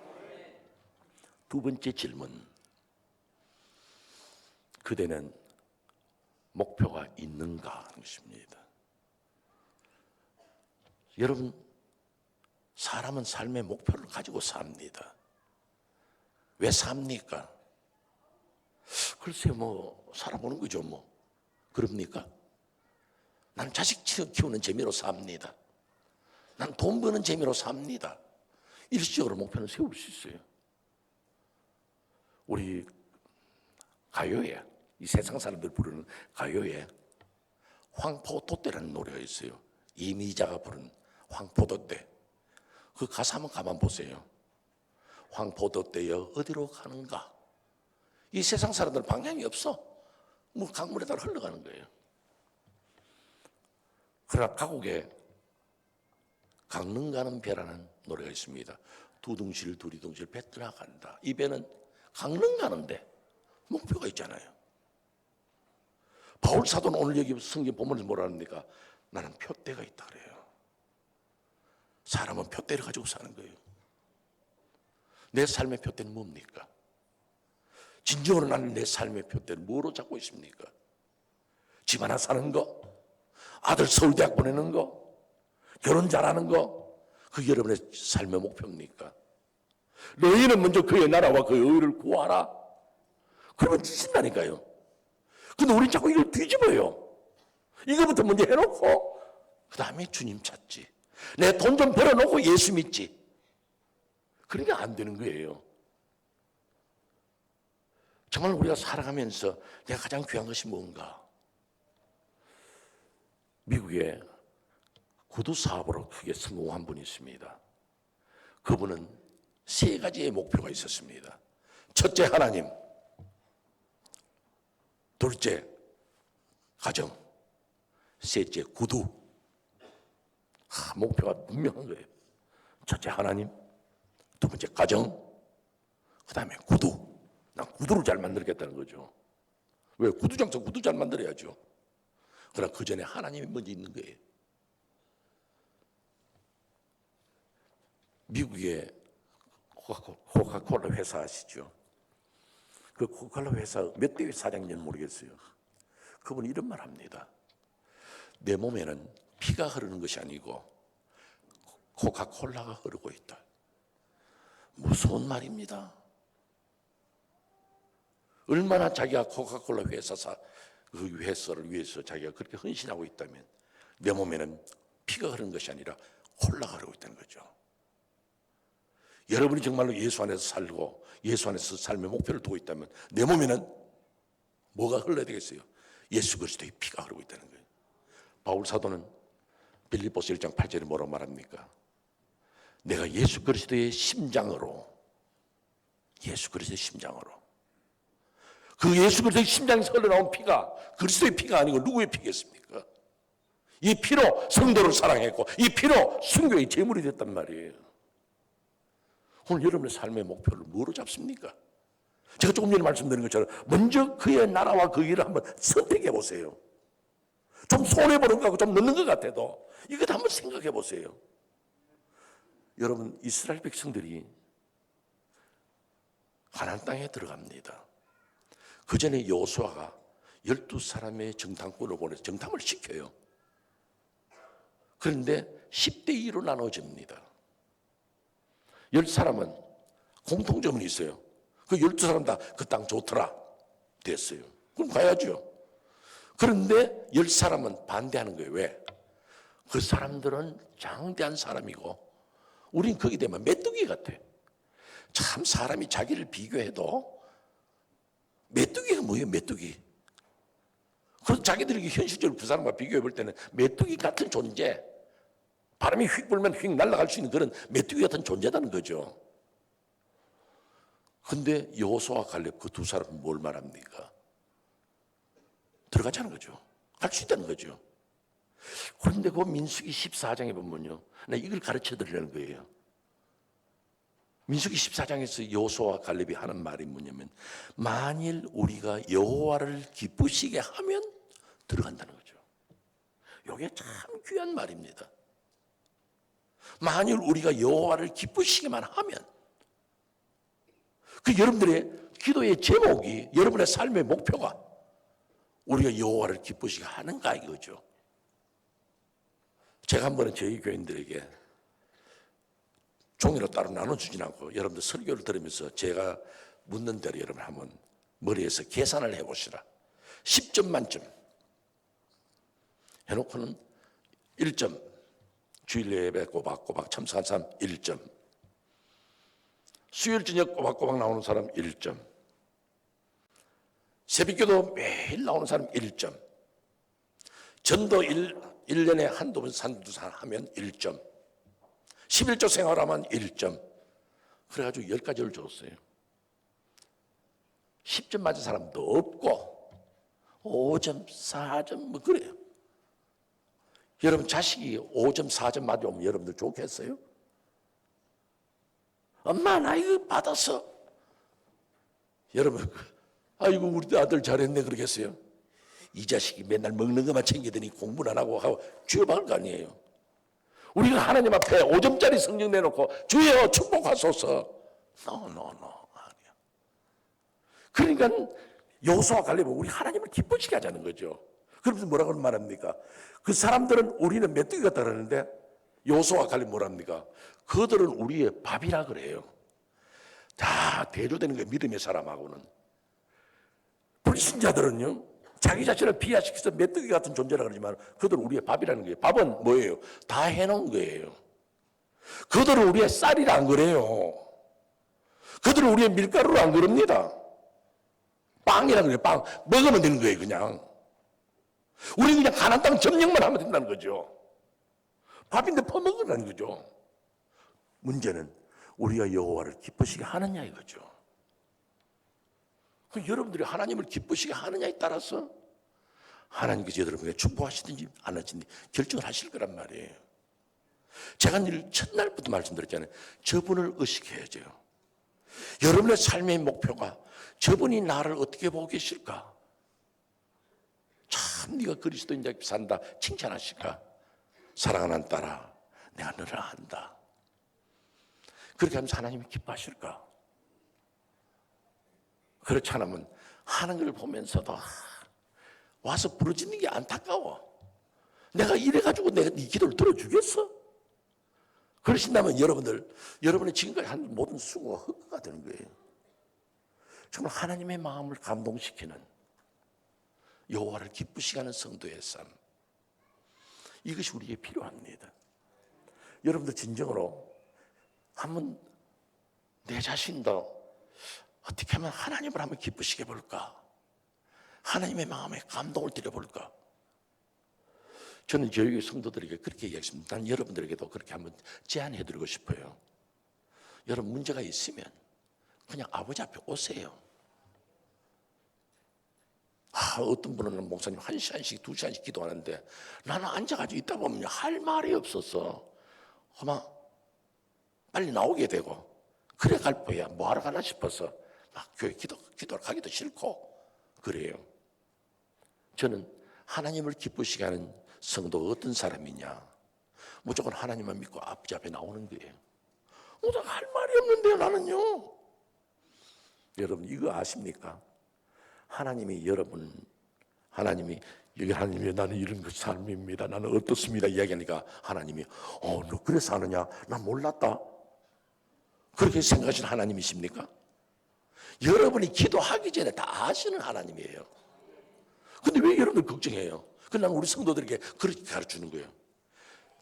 두 번째 질문. 그대는 목표가 있는가 하는 것입니다. 여러분, 사람은 삶의 목표를 가지고 삽니다. 왜 삽니까? 글쎄 살아보는 거죠 그럽니까? 난 자식 키우는 재미로 삽니다. 난 돈 버는 재미로 삽니다. 일시적으로 목표는 세울 수 있어요. 우리 가요에, 이 세상 사람들 부르는 가요에 황포도떼라는 노래가 있어요. 이미자가 부른 황포도떼. 그 가사 한번 가만 보세요. 황포도떼여 어디로 가는가? 이 세상 사람들 방향이 없어. 강물에 따라 흘러가는 거예요. 그러나 가곡에 강릉 가는 배라는 노래가 있습니다. 두둥실 두리둥실 배 떠나간다. 이 배는 강릉 가는데 목표가 있잖아요. 바울 사도는 오늘 여기 성경 본문에서 뭐라 합니까? 나는 표대가 있다 그래요. 사람은 표대를 가지고 사는 거예요. 내 삶의 표대는 뭡니까? 진정으로 나는 내 삶의 표대를 뭐로 잡고 있습니까? 집 하나 사는 거? 아들 서울대학 보내는 거? 결혼 잘하는 거? 그게 여러분의 삶의 목표입니까? 너희는 먼저 그의 나라와 그의 의를 구하라. 그러면 지신다니까요. 근데 우린 자꾸 이걸 뒤집어요. 이거부터 먼저 해놓고 그 다음에 주님 찾지. 내 돈 좀 벌어놓고 예수 믿지. 그러니까 안 되는 거예요. 정말 우리가 살아가면서 내가 가장 귀한 것이 뭔가? 미국에 구두 사업으로 크게 성공한 분이 있습니다. 그분은 세 가지의 목표가 있었습니다. 첫째, 하나님. 둘째, 가정. 셋째, 구두. 목표가 분명한 거예요. 첫째, 하나님. 두 번째, 가정. 그 다음에 구두. 난 구두를 잘 만들겠다는 거죠. 왜? 구두 장사 구두 잘 만들어야죠. 그러나 그 전에 하나님이 먼저 있는 거예요. 미국의 코카콜라 회사 아시죠? 그 코카콜라 회사 몇 대의 사장인지는 모르겠어요. 그분이 이런 말 합니다. 내 몸에는 피가 흐르는 것이 아니고 코카콜라가 흐르고 있다. 무서운 말입니다. 얼마나 자기가 코카콜라 회사사 그 회사를 위해서 자기가 그렇게 헌신하고 있다면 내 몸에는 피가 흐르는 것이 아니라 콜라가 흐르고 있다는 거죠. 여러분이 정말로 예수 안에서 살고 예수 안에서 삶의 목표를 두고 있다면 내 몸에는 뭐가 흘러야 되겠어요? 예수 그리스도의 피가 흐르고 있다는 거예요. 바울 사도는 빌립보서 1장 8절에 뭐라고 말합니까? 내가 예수 그리스도의 심장으로 그 예수 그리스도의 심장에서 흘러나온 피가 그리스도의 피가 아니고 누구의 피겠습니까? 이 피로 성도를 사랑했고 이 피로 순교의 제물이 됐단 말이에요. 오늘 여러분의 삶의 목표를 뭐로 잡습니까? 제가 조금 전에 말씀드린 것처럼 먼저 그의 나라와 그 일을 한번 선택해 보세요. 좀 손해보는 것 같고 좀 늦는 것 같아도 이것 한번 생각해 보세요. 여러분, 이스라엘 백성들이 가나안 땅에 들어갑니다. 그 전에 여호수아가 12사람의 정탐꾼을 보내서 정탐을 시켜요. 그런데 10대 2로 나눠집니다. 10사람은 공통점은 있어요. 그 12사람 다 그 땅 좋더라 됐어요. 그럼 가야죠. 그런데 10사람은 반대하는 거예요. 왜? 그 사람들은 장대한 사람이고 우린 거기 되면 메뚜기 같아. 참 사람이 자기를 비교해도 메뚜기가 뭐예요? 메뚜기. 그래서 자기들이 현실적으로 그 사람과 비교해 볼 때는 메뚜기 같은 존재, 바람이 휙 불면 휙 날아갈 수 있는 그런 메뚜기 같은 존재라는 거죠. 근데 여호수아와 갈렙 그 두 사람은 뭘 말합니까? 들어가자는 거죠. 갈 수 있다는 거죠. 그런데 그 민수기 14장에 보면요, 나 이걸 가르쳐 드리려는 거예요. 민수기 14장에서 여호수아와 갈렙이 하는 말이 뭐냐면 만일 우리가 여호와를 기쁘시게 하면 들어간다는 거죠. 이게 참 귀한 말입니다. 만일 우리가 여호와를 기쁘시게만 하면, 그 여러분들의 기도의 제목이, 여러분의 삶의 목표가 우리가 여호와를 기쁘시게 하는가 이거죠. 제가 한 번은 저희 교인들에게 종이로 따로 나눠주진 않고 여러분들 설교를 들으면서 제가 묻는 대로 여러분 한번 머리에서 계산을 해보시라. 10점 만점 해놓고는 1점, 주일 예배 꼬박꼬박 참석한 사람 1점, 수요일 저녁 꼬박꼬박 나오는 사람 1점, 새벽기도 매일 나오는 사람 1점, 전도 1년에 한두 번 하면 1점, 11조 생활하면 1점. 그래가지고 10가지를 줬어요. 10점 맞은 사람도 없고 5점, 4점 뭐 그래요. 여러분 자식이 5점, 4점 맞으면 여러분들 좋겠어요? 엄마 나 이거 받았어. 여러분 아이고 우리 아들 잘했네 그러겠어요? 이 자식이 맨날 먹는 것만 챙기더니 공부는 안 하고 죄박을 거 아니에요. 우리가 하나님 앞에 5점짜리 성경 내놓고 주여 축복하소서. 아니야. 그러니까 여호수아 갈렙은 우리 하나님을 기쁘시게 하자는 거죠. 그러면서 뭐라고 말합니까? 그 사람들은 우리는 메뚜기 같다 그러는데 여호수아 갈렙 뭐랍니까? 그들은 우리의 밥이라 그래요. 다 대조되는 거예요. 믿음의 사람하고는. 불신자들은요 자기 자신을 비하시켜서 메뚜기 같은 존재라 그러지만 그들은 우리의 밥이라는 거예요. 밥은 뭐예요? 다 해놓은 거예요. 그들은 우리의 쌀이라 안 그래요. 그들은 우리의 밀가루를 안 그럽니다. 빵이라 그래요. 빵 먹으면 되는 거예요. 그냥 우리는 그냥 가나안 땅 점령만 하면 된다는 거죠. 밥인데 퍼먹으라는 거죠. 문제는 우리가 여호와를 기쁘시게 하느냐 이거죠. 여러분들이 하나님을 기쁘시게 하느냐에 따라서 하나님께서 여러분에게 축복하시든지 안 하시든지 결정을 하실 거란 말이에요. 제가 늘 첫날부터 말씀드렸잖아요. 저분을 의식해야죠. 여러분의 삶의 목표가 저분이 나를 어떻게 보고 계실까? 참 네가 그리스도인자 산다 칭찬하실까? 사랑하는 딸아 내가 너를 안다. 그렇게 하면서 하나님이 기뻐하실까? 그렇지 않으면 하는 걸 보면서도 와서 부르짖는 게 안타까워. 내가 이래가지고 내가 네 기도를 들어주겠어? 그러신다면 여러분의 지금까지 한 모든 수고가 헛가 되는 거예요. 정말 하나님의 마음을 감동시키는 여호와를 기쁘시게 하는 성도의 삶, 이것이 우리에게 필요합니다. 여러분들 진정으로 한번 내 자신도 어떻게 하면 하나님을 한번 기쁘시게 볼까? 하나님의 마음에 감동을 드려볼까? 저는 저희 성도들에게 그렇게 얘기했습니다. 난 여러분들에게도 그렇게 한번 제안해드리고 싶어요. 여러분 문제가 있으면 그냥 아버지 앞에 오세요. 어떤 분은 목사님 1시간씩 2시간씩 기도하는데 나는 앉아가지고 있다 보면 할 말이 없어서 아마 빨리 나오게 되고 그래 갈 거야. 뭐 하러 가나 싶어서 교회 기도를 가기도 싫고 그래요. 저는 하나님을 기쁘시게 하는 성도가 어떤 사람이냐, 무조건 하나님만 믿고 아버지 앞에 나오는 거예요. 할 말이 없는데요 나는요. 여러분 이거 아십니까? 하나님이 나는 이런 그 삶입니다. 나는 어떻습니다. 이야기하니까 하나님이 너 그래서 하느냐? 난 몰랐다. 그렇게 생각하시는 하나님이십니까? 여러분이 기도하기 전에 다 아시는 하나님이에요. 근데 왜 여러분들 걱정해요? 그냥 우리 성도들에게 그렇게 가르치는 거예요.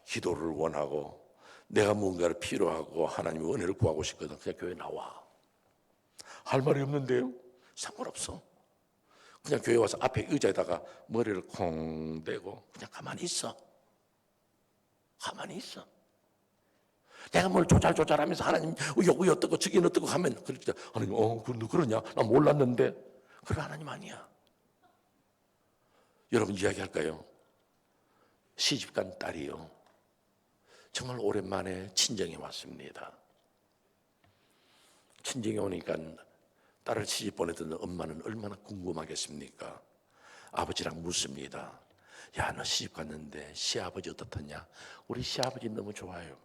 기도를 원하고 내가 뭔가를 필요하고 하나님의 은혜를 구하고 싶거든. 그냥 교회 나와. 할 말이 없는데요? 상관없어. 그냥 교회 와서 앞에 의자에다가 머리를 콩 대고 그냥 가만히 있어. 가만히 있어. 내가 뭘 조잘조잘하면서 하나님 여기 어떻고 저기 어떻고 하면 그렇게 하나님 너 그러냐? 나 몰랐는데. 그래 하나님 아니야. 여러분 이야기할까요? 시집간 딸이요. 정말 오랜만에 친정에 왔습니다. 친정에 오니까 딸을 시집 보내던 엄마는 얼마나 궁금하겠습니까? 아버지랑 묻습니다. 야, 너 시집 갔는데 시아버지 어떻더냐? 우리 시아버지 너무 좋아요.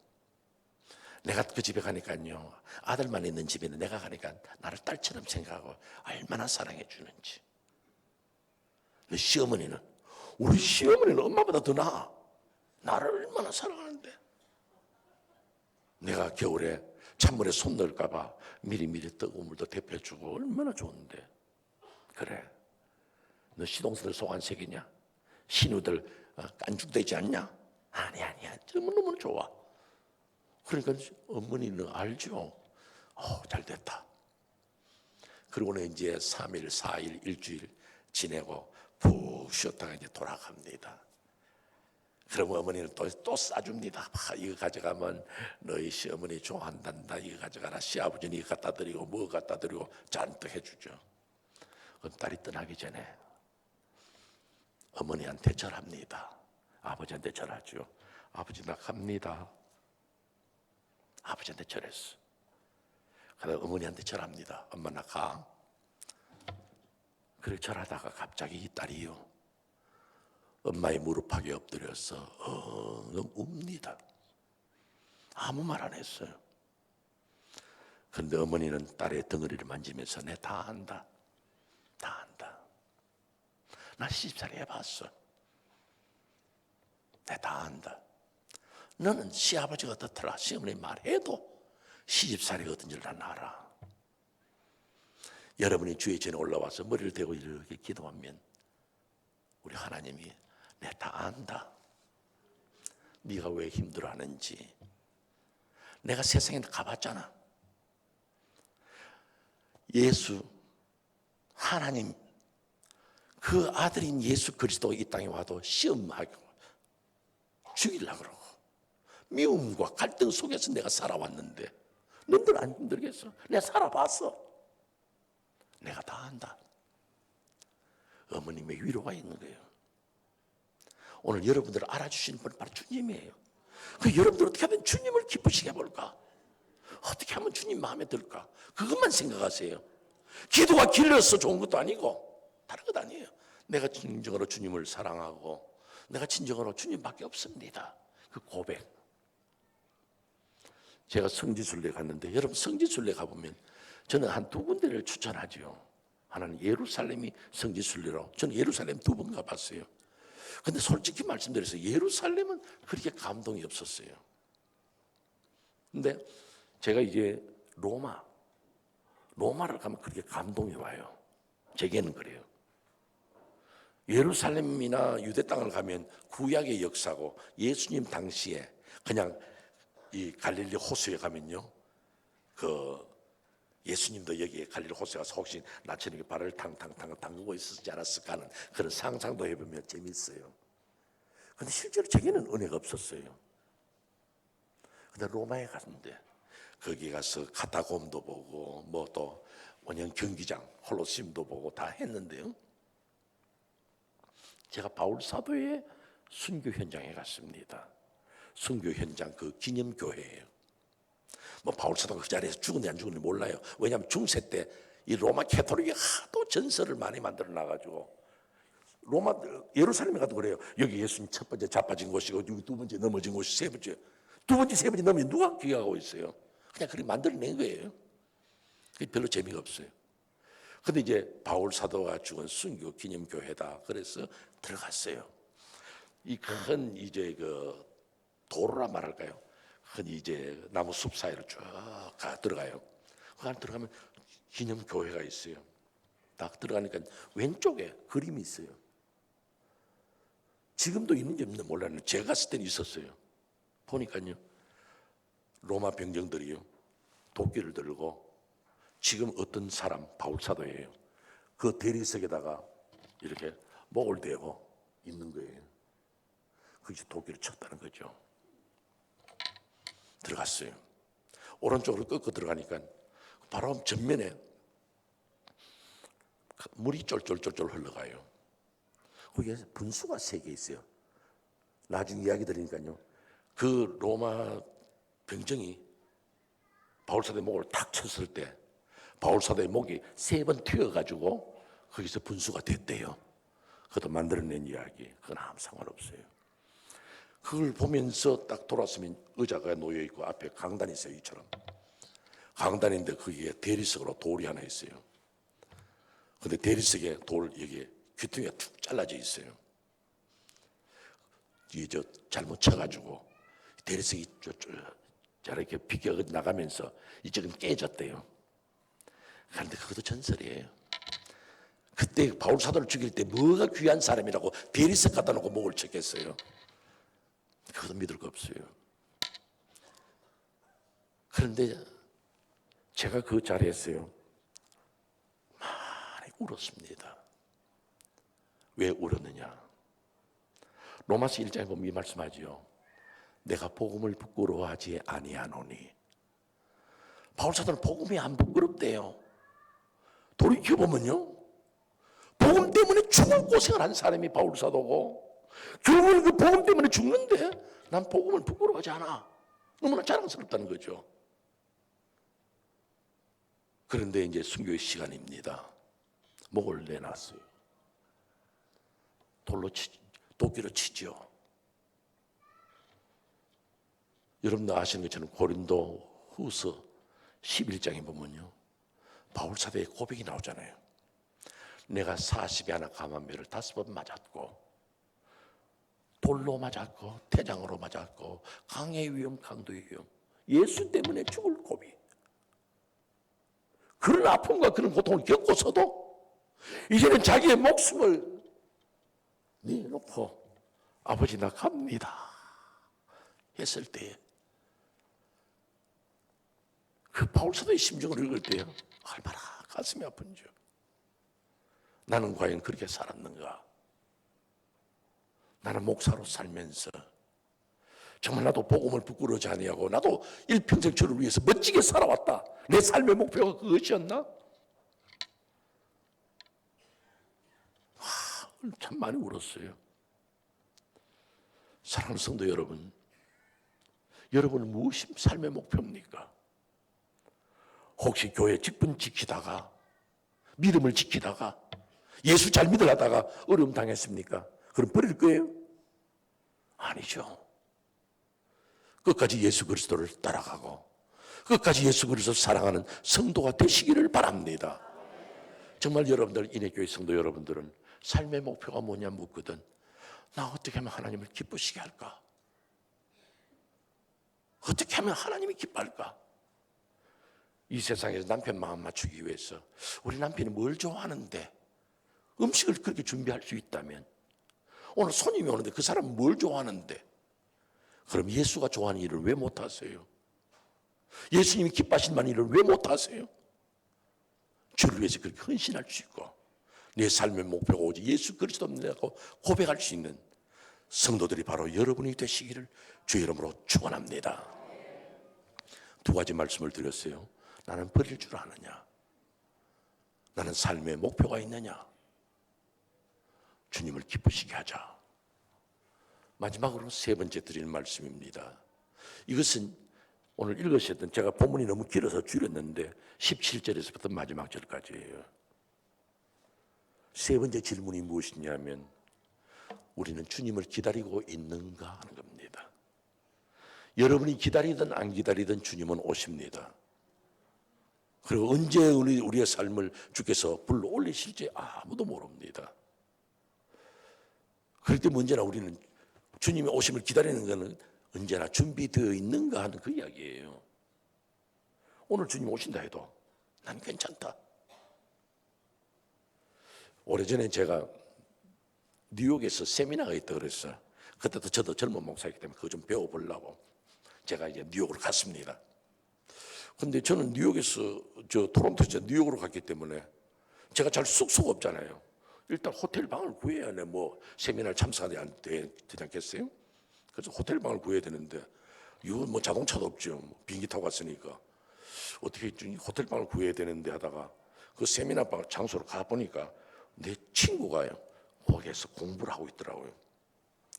내가 그 집에 가니까요, 아들만 있는 집에는 내가 가니까 나를 딸처럼 생각하고 얼마나 사랑해 주는지. 내 시어머니는, 우리 시어머니는 엄마보다 더 나아. 나를 얼마나 사랑하는데. 내가 겨울에 찬물에 손 넣을까봐 미리미리 뜨거운 물도 데펴주고 얼마나 좋은데. 그래, 너 시동생들 속 안 새기냐? 신우들 깐죽되지 않냐? 아니야, 너무너무 좋아. 그러니까 어머니는 알죠. 잘 됐다. 그러고는 이제 3일, 4일, 일주일 지내고 푹 쉬었다가 이제 돌아갑니다. 그러면 어머니는 또 싸줍니다. 이거 가져가면 너희 시어머니 좋아한단다. 이거 가져가라. 시아버지는 이거 갖다 드리고 뭐 갖다 드리고 잔뜩 해주죠. 그럼 딸이 떠나기 전에 어머니한테 절합니다. 아버지한테 절하죠. 아버지 나 갑니다. 아버지한테 절했어. 그다음 어머니한테 절합니다. 엄마 나 가. 그래 절하다가 갑자기 이 딸이요, 엄마의 무릎팍에 엎드려서 웁니다. 아무 말 안 했어요. 그런데 어머니는 딸의 덩어리를 만지면서 내 다 안다. 다 안다. 나 시집살이 해봤어. 내 다 안다. 너는 시아버지가 어떻더라 시어머니 말해도 시집살이가 어떤 줄 난 알아. 여러분이 주의 전에 올라와서 머리를 대고 이렇게 기도하면 우리 하나님이 내 다 안다. 네가 왜 힘들어하는지. 내가 세상에 가봤잖아. 예수 하나님 그 아들인 예수 그리스도 이 땅에 와도 시험하고 죽이려고 그러고 미움과 갈등 속에서 내가 살아왔는데 너희들 안 힘들겠어? 내가 살아봤어. 내가 다 안다. 어머님의 위로가 있는 거예요. 오늘 여러분들을 알아주시는 분은 바로 주님이에요. 그 여러분들 어떻게 하면 주님을 기쁘시게 해볼까? 어떻게 하면 주님 마음에 들까? 그것만 생각하세요. 기도가 길러서 좋은 것도 아니고 다른 것 아니에요. 내가 진정으로 주님을 사랑하고 내가 진정으로 주님밖에 없습니다. 그 고백. 제가 성지순례 갔는데 여러분 성지순례 가보면 저는 한 두 군데를 추천하죠. 하나는 예루살렘이 성지순례로 저는 예루살렘 2번 가봤어요. 근데 솔직히 말씀드려서 예루살렘은 그렇게 감동이 없었어요. 근데 제가 이제 로마를 가면 그렇게 감동이 와요. 제게는 그래요. 예루살렘이나 유대 땅을 가면 구약의 역사고 예수님 당시에 그냥 이 갈릴리 호수에 가면요, 그 예수님도 여기에 갈릴리 호수에 가서 혹시 나처럼 발을 탕탕탕 담그고 있었지 않았을까 하는 그런 상상도 해보면 재밌어요. 근데 실제로 제게는 은혜가 없었어요. 근데 로마에 갔는데 거기 가서 카타콤도 보고 뭐 또 원형 경기장 홀로세움도 보고 다 했는데요, 제가 바울 사도의 순교 현장에 갔습니다. 순교 현장 그 기념교회예요. 뭐 바울 사도가 그 자리에서 죽은지 안 죽은지 몰라요. 왜냐하면 중세 때 이 로마 캐토릭이 하도 전설을 많이 만들어 놔가지고 로마 예루살렘에 가도 그래요. 여기 예수님 첫 번째 자빠진 곳이고 여기 두 번째 넘어진 곳이 세 번째, 두 번째 세 번째 넘으면 누가 기억하고 있어요? 그냥 그렇게 만들어낸 거예요. 그게 별로 재미가 없어요. 근데 이제 바울 사도가 죽은 순교 기념교회다. 그래서 들어갔어요. 이 큰 이제 그 도로라 말할까요? 큰 이제 나무 숲 사이를 쭉 들어가요. 그 안에 들어가면 기념교회가 있어요. 딱 들어가니까 왼쪽에 그림이 있어요. 지금도 있는지 없는지 몰랐는데 제가 갔을 때는 있었어요. 보니까요, 로마 병정들이요, 도끼를 들고 지금 어떤 사람 바울 사도예요. 그 대리석에다가 이렇게 목을 대고 있는 거예요. 그게 도끼를 쳤다는 거죠. 들어갔어요. 오른쪽으로 꺾어 들어가니까 바로 전면에 물이 쫄쫄쫄쫄 흘러가요. 거기에 분수가 3개 있어요. 나중에 이야기 들으니까요, 그 로마 병정이 바울 사도의 목을 탁 쳤을 때 바울 사도의 목이 3번 튀어가지고 거기서 분수가 됐대요. 그것도 만들어낸 이야기. 그건 아무 상관없어요. 그걸 보면서 딱 돌아서면 의자가 놓여있고 앞에 강단이 있어요. 이처럼 강단인데 거기에 대리석으로 돌이 하나 있어요. 근데 대리석에 돌 여기에 귀퉁이가 툭 잘라져 있어요. 이게 잘못 쳐가지고 대리석이 저렇게 비겨 나가면서 이쪽은 깨졌대요. 그런데 그것도 전설이에요. 그때 바울 사도를 죽일 때 뭐가 귀한 사람이라고 대리석 갖다 놓고 목을 쳤겠어요. 그것도 믿을 거 없어요. 그런데 제가 그 자리에서요 많이 울었습니다. 왜 울었느냐? 로마서 1장에 보면 이 말씀하지요. 내가 복음을 부끄러워하지 아니하노니. 바울 사도는 복음이 안 부끄럽대요. 돌이켜보면요 복음 때문에 죽을 고생을 한 사람이 바울 사도고 결국은 그 복음 때문에 죽는데 난 복음을 부끄러워하지 않아. 너무나 자랑스럽다는 거죠. 그런데 이제 순교의 시간입니다. 목을 내놨어요. 도끼로 치죠. 여러분도 아시는 것처럼 고린도 후서 11장에 보면요 바울 사도의 고백이 나오잖아요. 내가 40에 하나 감한매를 5번 맞았고 돌로 맞았고 태장으로 맞았고 강의 위험 강도의 위험 예수 때문에 죽을 고비 그런 아픔과 그런 고통을 겪고서도 이제는 자기의 목숨을 내놓고 아버지 나 갑니다 했을 때 그 바울사도의 심정을 읽을 때요 얼마나 가슴이 아픈지. 나는 과연 그렇게 살았는가? 나는 목사로 살면서 정말 나도 복음을 부끄러워하지 아니하고 나도 일평생 주를 위해서 멋지게 살아왔다. 내 삶의 목표가 그것이었나? 참 많이 울었어요. 사랑하는 성도 여러분, 여러분은 무엇이 삶의 목표입니까? 혹시 교회 직분 지키다가 믿음을 지키다가 예수 잘 믿으려다가 어려움 당했습니까? 그럼 버릴 거예요? 아니죠. 끝까지 예수 그리스도를 따라가고 끝까지 예수 그리스도를 사랑하는 성도가 되시기를 바랍니다. 정말 여러분들 인해교회 성도 여러분들은 삶의 목표가 뭐냐 묻거든 나 어떻게 하면 하나님을 기쁘시게 할까? 어떻게 하면 하나님이 기뻐할까? 이 세상에서 남편 마음 맞추기 위해서 우리 남편이 뭘 좋아하는데 음식을 그렇게 준비할 수 있다면 오늘 손님이 오는데 그 사람은 뭘 좋아하는데 그럼 예수가 좋아하는 일을 왜 못하세요? 예수님이 기뻐하실 만한 일을 왜 못하세요? 주를 위해서 그렇게 헌신할 수 있고 내 삶의 목표가 오직 예수 그리스도라고 고백할 수 있는 성도들이 바로 여러분이 되시기를 주의 이름으로 축원합니다. 2가지 말씀을 드렸어요. 나는 버릴 줄 아느냐? 나는 삶의 목표가 있느냐? 주님을 기쁘시게 하자. 마지막으로 3번째 드리는 말씀입니다. 이것은 오늘 읽으셨던 제가 본문이 너무 길어서 줄였는데 17절에서부터 마지막 절까지예요. 3번째 질문이 무엇이냐면 우리는 주님을 기다리고 있는가 하는 겁니다. 여러분이 기다리든 안 기다리든 주님은 오십니다. 그리고 언제 우리의 삶을 주께서 불러 올리실지 아무도 모릅니다. 그럴 때 언제나 우리는 주님의 오심을 기다리는 것은 언제나 준비되어 있는가 하는 그 이야기예요. 오늘 주님 오신다 해도 난 괜찮다. 오래전에 제가 뉴욕에서 세미나가 있다고 그랬어요. 그때도 저도 젊은 목사이기 때문에 그거 좀 배워보려고 제가 이제 뉴욕으로 갔습니다. 근데 저는 뉴욕에서 토론토에서 뉴욕으로 갔기 때문에 제가 잘 숙소가 없잖아요. 일단 호텔 방을 구해야 돼. 뭐 세미나를 참석하지 되지 않겠어요? 그래서 호텔 방을 구해야 되는데 이건 뭐 자동차도 없죠. 비행기 타고 갔으니까 어떻게 호텔 방을 구해야 되는데 하다가 그 세미나 방 장소로 가 보니까 내 친구가요 거기에서 공부를 하고 있더라고요.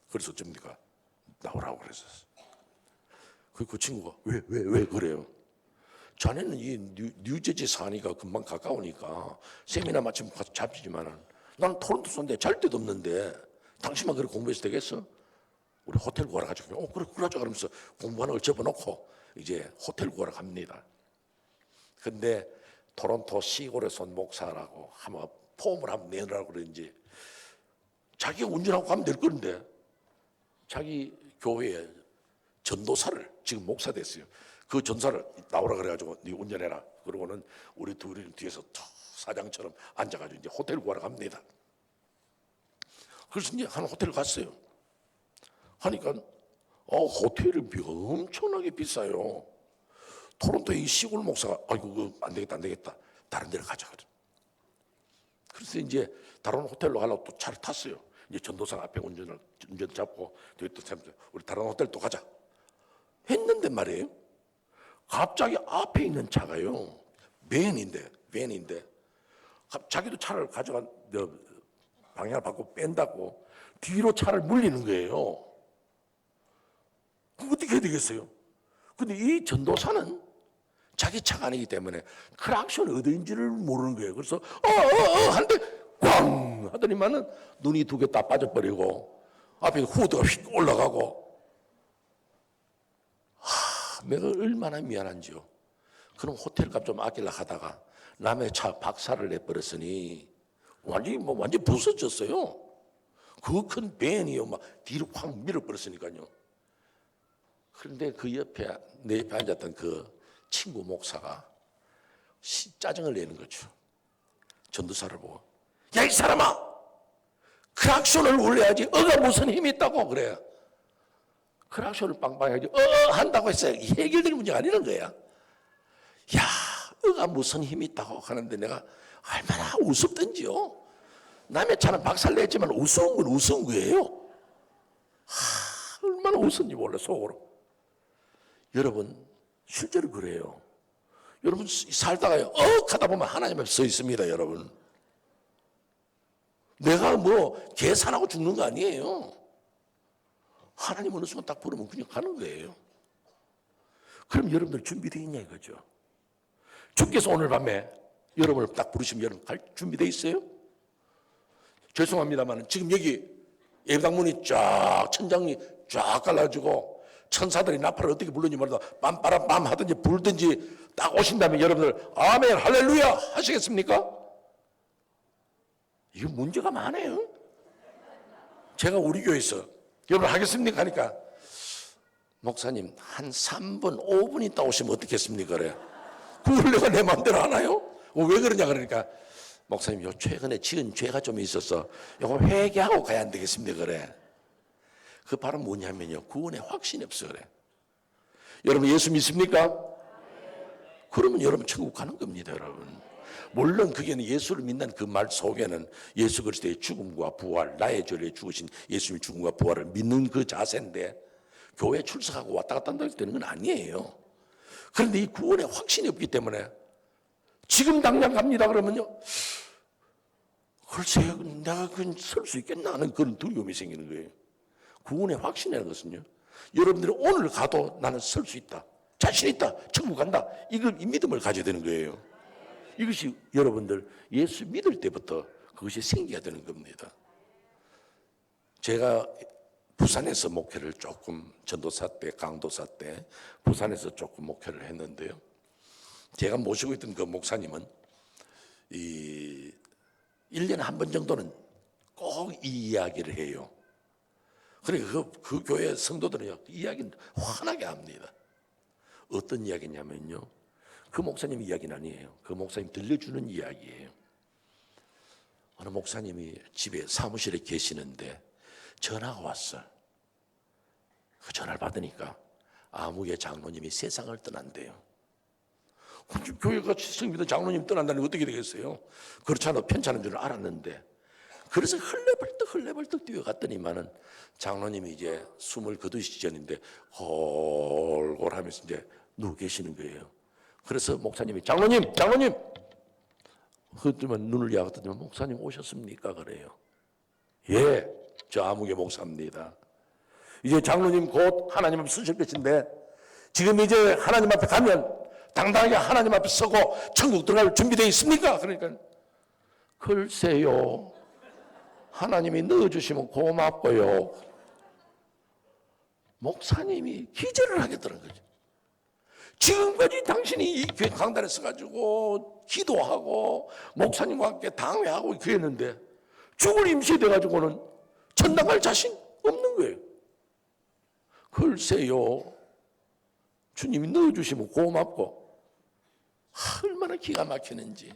그래서 좀 내가 나오라고 그랬었어. 그 친구가 왜 그래요? 자네는 이 뉴저지 사니까 금방 가까우니까 세미나 마치면 가서 잡히지만은 나는 토론토 사는데 잘 데도 없는데 당신만 그렇게 공부해서 되겠어? 우리 호텔 구하러 가지고 그래 그러자 그러면서 공부하는 걸 접어놓고 이제 호텔 구하러 갑니다. 근데 토론토 시골에서 온 목사라고 아마 폼을 한번 내놓으라고 그러는지 자기가 운전하고 가면 될 건데 자기 교회에 전도사를 지금 목사 됐어요. 그 전사를 나오라 그래가지고 네 운전해라. 그러고는 우리 둘이 뒤에서 사장처럼 앉아가지고 이제 호텔 구하러 갑니다. 그래서 이제 한 호텔 갔어요. 하니까 호텔이 엄청나게 비싸요. 토론토의 이 시골 목사가 아이고 안 되겠다 다른 데로 가자 그래. 그래서 이제 다른 호텔로 가려고 또 차를 탔어요. 이제 전도사가 앞에 운전 잡고 뒤에 또 우리 다른 호텔 또 가자 했는데 말이에요. 갑자기 앞에 있는 차가요 밴인데 자기도 차를 가져간 방향을 바꾸고 뺀다고 뒤로 차를 물리는 거예요. 그럼 어떻게 해야 되겠어요? 근데 이 전도사는 자기 차가 아니기 때문에 크락션 어디인지를 모르는 거예요. 그래서 하는데 꽝 하더니만은 눈이 두 개 다 빠져버리고 앞에 후드가 휙 올라가고 내가 얼마나 미안한지요. 그럼 호텔값 좀 아끼려고 하다가 남의 차 박살을 내버렸으니 완전히 부서졌어요. 그 큰 밴이요 막 뒤로 확 밀어버렸으니까요. 그런데 내 옆에 앉았던 그 친구 목사가 짜증을 내는 거죠. 전도사를 보고 야 이 사람아 크락션을 울려야지 어가 무슨 힘이 있다고 그래요. 크락션을 빵빵 해야지 한다고 했어요. 해결될 문제가 아니라는 거야. 야 어가 무슨 힘이 있다고 하는데 내가 얼마나 우습던지요. 남의 차는 박살냈지만 우스운 건 우스운 거예요. 얼마나 우스운지 몰라 속으로. 여러분 실제로 그래요. 여러분 살다가요 하다 보면 하나님 앞에 서 있습니다. 여러분 내가 뭐 계산하고 죽는 거 아니에요. 하나님 어느 순간 딱 부르면 그냥 가는 거예요. 그럼 여러분들 준비되어 있냐 이거죠. 주께서 오늘 밤에 여러분을 딱 부르시면 여러분 갈 준비되어 있어요? 죄송합니다만 지금 여기 예배당문이 쫙 천장이 쫙 갈라지고 천사들이 나팔을 어떻게 부르는지 모르다 빰빠람빰 하든지 불든지 딱 오신다면 여러분들 아멘 할렐루야 하시겠습니까? 이거 문제가 많아요. 제가 우리 교회에서 여러분 하겠습니까? 하니까 목사님 한 3분 5분 있다 오시면 어떻겠습니까? 그래. 그걸 내가 내 마음대로 하나요? 왜 그러냐 그러니까 목사님 요 최근에 지은 죄가 좀 있어서 요거 회개하고 가야 안 되겠습니까? 그래. 그 바로 뭐냐면요 구원의 확신이 없어 그래. 여러분 예수 믿습니까? 그러면 여러분 천국 가는 겁니다. 여러분 물론 그게는 예수를 믿는 그 말 속에는 예수 그리스도의 죽음과 부활 나의 죄를 죽으신 예수님의 죽음과 부활을 믿는 그 자세인데 교회 출석하고 왔다 갔다 한다고 되는 건 아니에요. 그런데 이 구원의 확신이 없기 때문에 지금 당장 갑니다 그러면요 글쎄 내가 그건 설 수 있겠나 하는 그런 두려움이 생기는 거예요. 구원의 확신이라는 것은요 여러분들이 오늘 가도 나는 설 수 있다 자신 있다 천국 간다 이 믿음을 가져야 되는 거예요. 이것이 여러분들 예수 믿을 때부터 그것이 생겨야 되는 겁니다. 제가 부산에서 목회를 조금 전도사 때 강도사 때 부산에서 조금 목회를 했는데요. 제가 모시고 있던 그 목사님은 1년에 한 번 정도는 꼭 이 이야기를 해요. 그러니까 그 교회 성도들은 이 이야기는 환하게 합니다. 어떤 이야기냐면요. 그 목사님 이야기는 아니에요. 그 목사님 들려주는 이야기예요. 어느 목사님이 집에 사무실에 계시는데 전화가 왔어요. 그 전화를 받으니까 아무개 장로님이 세상을 떠난대요. 교회가 성믿은 장로님 떠난다니 어떻게 되겠어요? 그렇잖아 편찮은 줄 알았는데 그래서 흘레벌떡 뛰어갔더니만은 장로님이 이제 숨을 거두시기 전인데 홀골 하면서 이제 누워 계시는 거예요. 그래서 목사님이 장로님 그랬더니 눈을 야갔더니 목사님 오셨습니까? 그래요. 예, 저 아무개 목사입니다. 이제 장로님 곧 하나님 앞에 서실 것인데 지금 이제 하나님 앞에 가면 당당하게 하나님 앞에 서고 천국 들어갈 준비되어 있습니까? 그러니까 글쎄요, 하나님이 넣어주시면 고맙고요. 목사님이 기절을 하겠다는 거죠. 지금까지 당신이 이 교회 강단에 서가지고 기도하고 목사님과 함께 당회하고 그랬는데 죽을 임시에 돼가지고는 천당 갈 자신 없는 거예요. 글쎄요, 주님이 넣어주시면 고맙고 얼마나 기가 막히는지.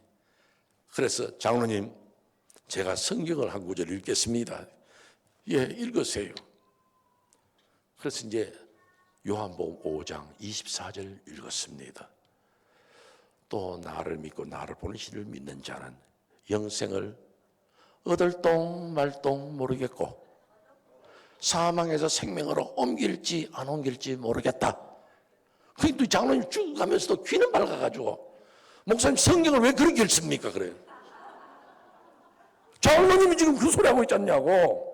그래서 장로님, 제가 성경을 한 구절 읽겠습니다. 예, 읽으세요. 그래서 이제 요한복음 5장 24절 읽었습니다. 또 나를 믿고 나를 보내시를 믿는 자는 영생을 얻을 똥 말똥 모르겠고 사망에서 생명으로 옮길지 안 옮길지 모르겠다. 그래도 장로님 쭉 가면서도 귀는 밝아가지고 목사님 성경을 왜 그렇게 읽습니까? 그래요. 장로님이 지금 그 소리 하고 있지 않냐고.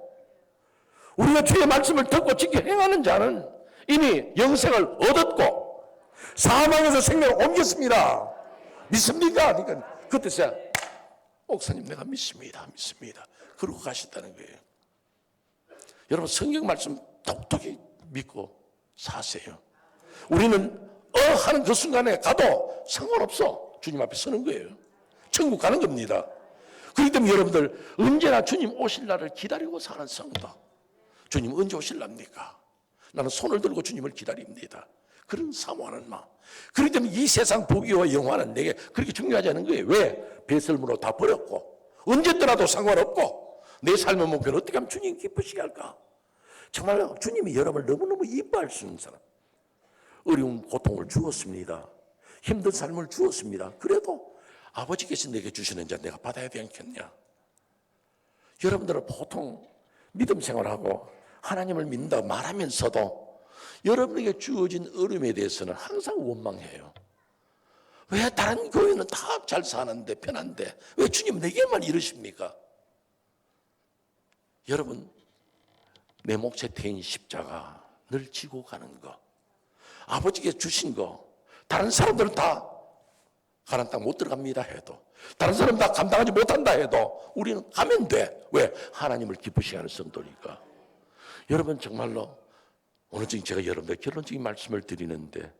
우리가 주의 말씀을 듣고 지켜 행하는 자는 이미 영생을 얻었고 사망에서 생명을 옮겼습니다. 믿습니까? 그러니까 그때서야 목사님 내가 믿습니다. 그러고 가셨다는 거예요. 여러분 성경 말씀 똑똑히 믿고 사세요. 우리는 하는 그 순간에 가도 상관없어. 주님 앞에 서는 거예요. 천국 가는 겁니다. 그렇기 때문에 여러분들 언제나 주님 오실 날을 기다리고 사는 성도. 주님 언제 오실랍니까? 나는 손을 들고 주님을 기다립니다. 그런 사모하는 마음. 그렇기 때문에 이 세상 보기와 영화는 내게 그렇게 중요하지 않은 거예요. 왜? 배설물로 다 버렸고 언제 떠나도 상관없고 내 삶의 목표는 어떻게 하면 주님 기쁘시게 할까? 정말 주님이 여러분을 너무너무 이뻐할 수 있는 사람. 어려운 고통을 주었습니다. 힘든 삶을 주었습니다. 그래도 아버지께서 내게 주시는 자 내가 받아야 되지 않겠냐? 여러분들은 보통 믿음 생활하고 하나님을 믿는다고 말하면서도 여러분에게 주어진 어려움에 대해서는 항상 원망해요. 왜 다른 교회는 다 잘 사는데 편한데 왜 주님 내게만 이러십니까? 여러분 내 몫에 태인 십자가 늘 지고 가는 거 아버지께 주신 거 다른 사람들은 다 가나안 땅 못 들어갑니다 해도 다른 사람 다 감당하지 못한다 해도 우리는 가면 돼. 왜? 하나님을 기쁘시게 하는 성도니까. 여러분 정말로 오늘 지금 제가 여러분들 결론적인 말씀을 드리는데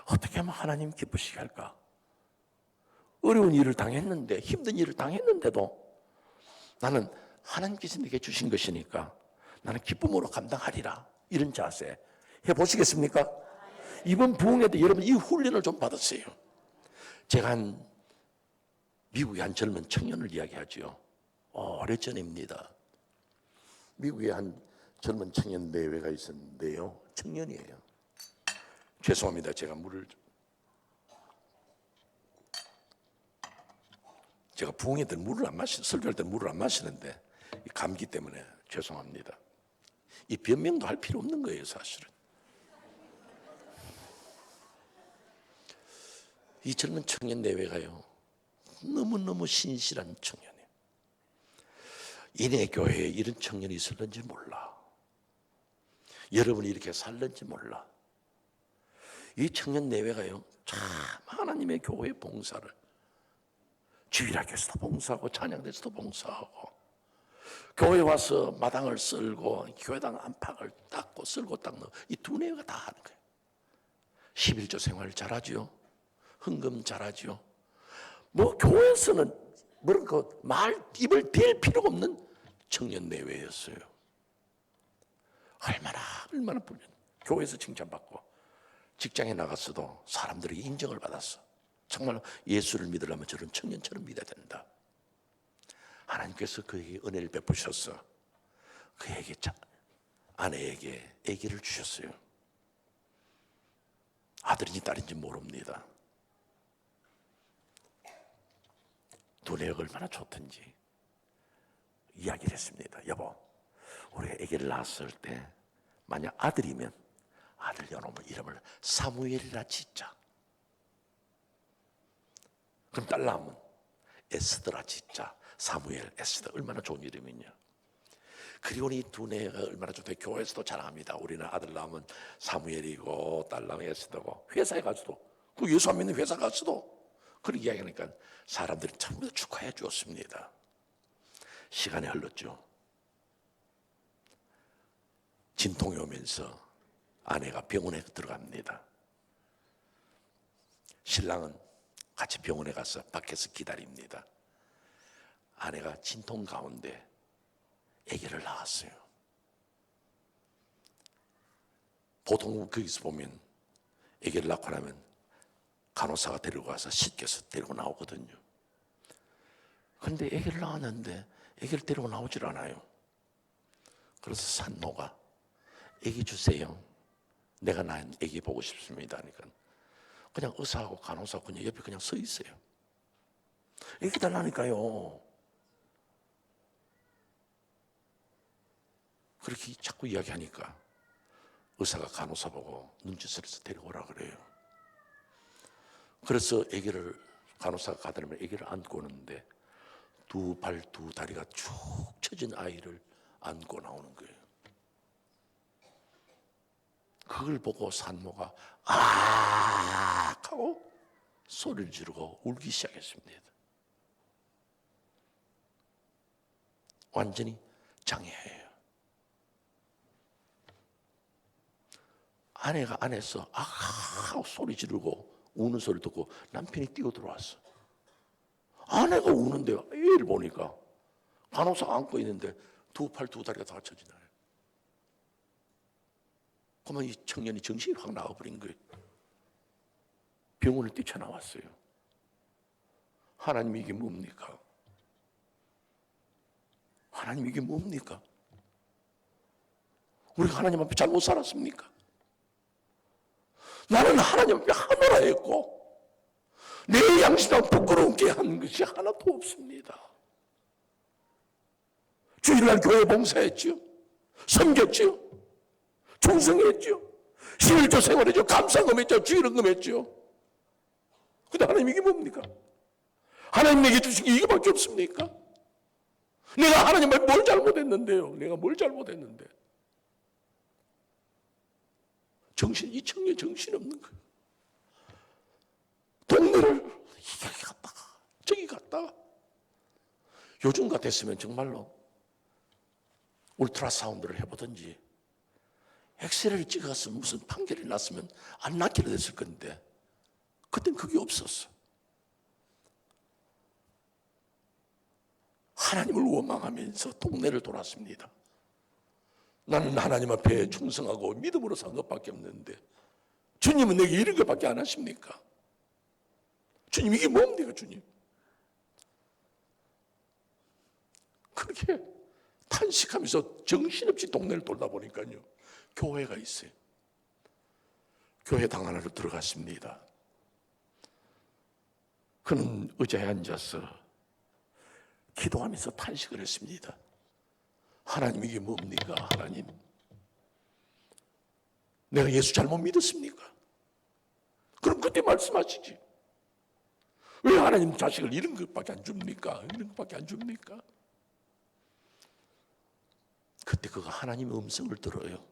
어떻게 하면 하나님 기쁘시게 할까? 어려운 일을 당했는데 힘든 일을 당했는데도 나는 하나님께서 내게 주신 것이니까 나는 기쁨으로 감당하리라. 이런 자세 해보시겠습니까? 이번 부흥회 때 여러분 이 훈련을 좀 받으세요. 제가 미국의 한 젊은 청년을 이야기하죠. 오래전입니다. 미국에 한 젊은 청년 내외가 있었는데요. 청년이에요. 죄송합니다. 제가 제가 부흥회 때 설교할 때 물을 안 마시는데 감기 때문에 죄송합니다. 이 변명도 할 필요 없는 거예요, 사실은. 이 젊은 청년 내외가요. 너무너무 신실한 청년이에요. 인해교회에 이런 청년이 있었는지 몰라. 여러분이 이렇게 살는지 몰라. 이 청년 내외가요. 참 하나님의 교회 봉사를 주일학교에서도 봉사하고 찬양대에서도 봉사하고 교회 와서 마당을 쓸고 교회당 안팎을 닦고 쓸고 닦는 이 두 내외가 다 하는 거예요. 11조 생활 잘하죠. 헌금 잘하죠. 뭐 교회에서는 입을 댈 필요가 없는 청년 내외였어요. 얼마나 불륜. 교회에서 칭찬받고 직장에 나갔어도 사람들에게 인정을 받았어. 정말 예수를 믿으려면 저런 청년처럼 믿어야 된다. 하나님께서 그에게 은혜를 베푸셨어. 그에게 아내에게 아기를 주셨어요. 아들인지 딸인지 모릅니다. 두뇌가 얼마나 좋든지 이야기를 했습니다. 여보, 우리가 아기를 낳았을 때 만약 아들이면 아들 이름을 사무엘이라 짓자. 그럼 딸 낳으면 에스더라 짓자. 사무엘, 에스더 얼마나 좋은 이름이냐. 그리고 이 두뇌가 얼마나 좋대. 교회에서도 자랑합니다. 우리는 아들 낳으면 사무엘이고 딸 낳으면 에스더고 회사에 가서도 그 예수 안 믿는 회사 가서도 그런 이야기하니까 사람들이 전부 다 축하해 주었습니다. 시간이 흘렀죠. 진통이 오면서 아내가 병원에 들어갑니다. 신랑은 같이 병원에 가서 밖에서 기다립니다. 아내가 진통 가운데 아기를 낳았어요. 보통 거기서 보면 아기를 낳고 나면 간호사가 데리고 가서 씻겨서 데리고 나오거든요. 그런데 아기를 낳았는데 아기를 데리고 나오질 않아요. 그래서 산모가 아기 주세요. 내가 낳은 아기 보고 싶습니다. 하니까 그냥 의사하고 간호사하고 그냥 옆에 그냥 서 있어요. 아기 달라니까요. 그렇게 자꾸 이야기하니까 의사가 간호사 보고 눈짓을 해서 데려오라 그래요. 그래서 아기를 간호사가 가더니 아기를 안고 오는데 두 발 두 다리가 축 처진 아이를 안고 나오는 거예요. 그걸 보고 산모가 아 하고 소리를 지르고 울기 시작했습니다. 완전히 장애예요. 아내가 안에서 아 하고 소리 지르고 우는 소리 듣고 남편이 뛰어 들어왔어. 아내가 우는데요. 애를 보니까 간호사가 안고 있는데 두 팔 두 다리가 다 처지나요. 그러면 이 청년이 정신이 확 나와버린 거예요. 병원을 뛰쳐나왔어요. 하나님 이게 뭡니까? 하나님 이게 뭡니까? 우리가 하나님 앞에 잘못 살았습니까? 나는 하나님 앞에 하노라 했고 내 양심을 부끄러움게 한 것이 하나도 없습니다. 주일날 교회 봉사했죠. 섬겼죠. 충성했죠. 11조 생활했죠. 감사금 했죠. 주일헌금 했죠. 근데 하나님 이게 뭡니까? 하나님 내게 주신 게 이거밖에 없습니까? 내가 하나님 앞에 뭘 잘못했는데요? 내가 뭘 잘못했는데? 이 청년 정신없는 거예요. 동네를 여기 갔다가 저기 갔다가 요즘 같았으면 정말로 울트라사운드를 해보든지 엑스레이를 찍어서 무슨 판결이 났으면 안 낳기로 됐을 건데 그땐 그게 없었어. 하나님을 원망하면서 동네를 돌았습니다. 나는 하나님 앞에 충성하고 믿음으로 산 것밖에 없는데 주님은 내게 이런 것밖에 안 하십니까? 주님 이게 뭡니까 주님? 그렇게 탄식하면서 정신없이 동네를 돌다 보니까요 교회가 있어요. 교회당 하나로 들어갔습니다. 그는 의자에 앉아서 기도하면서 탄식을 했습니다. 하나님 이게 뭡니까? 하나님 내가 예수 잘못 믿었습니까? 그럼 그때 말씀하시지. 왜 하나님 자식을 이런 것밖에 안 줍니까? 이런 것밖에 안 줍니까? 그때 그가 하나님의 음성을 들어요.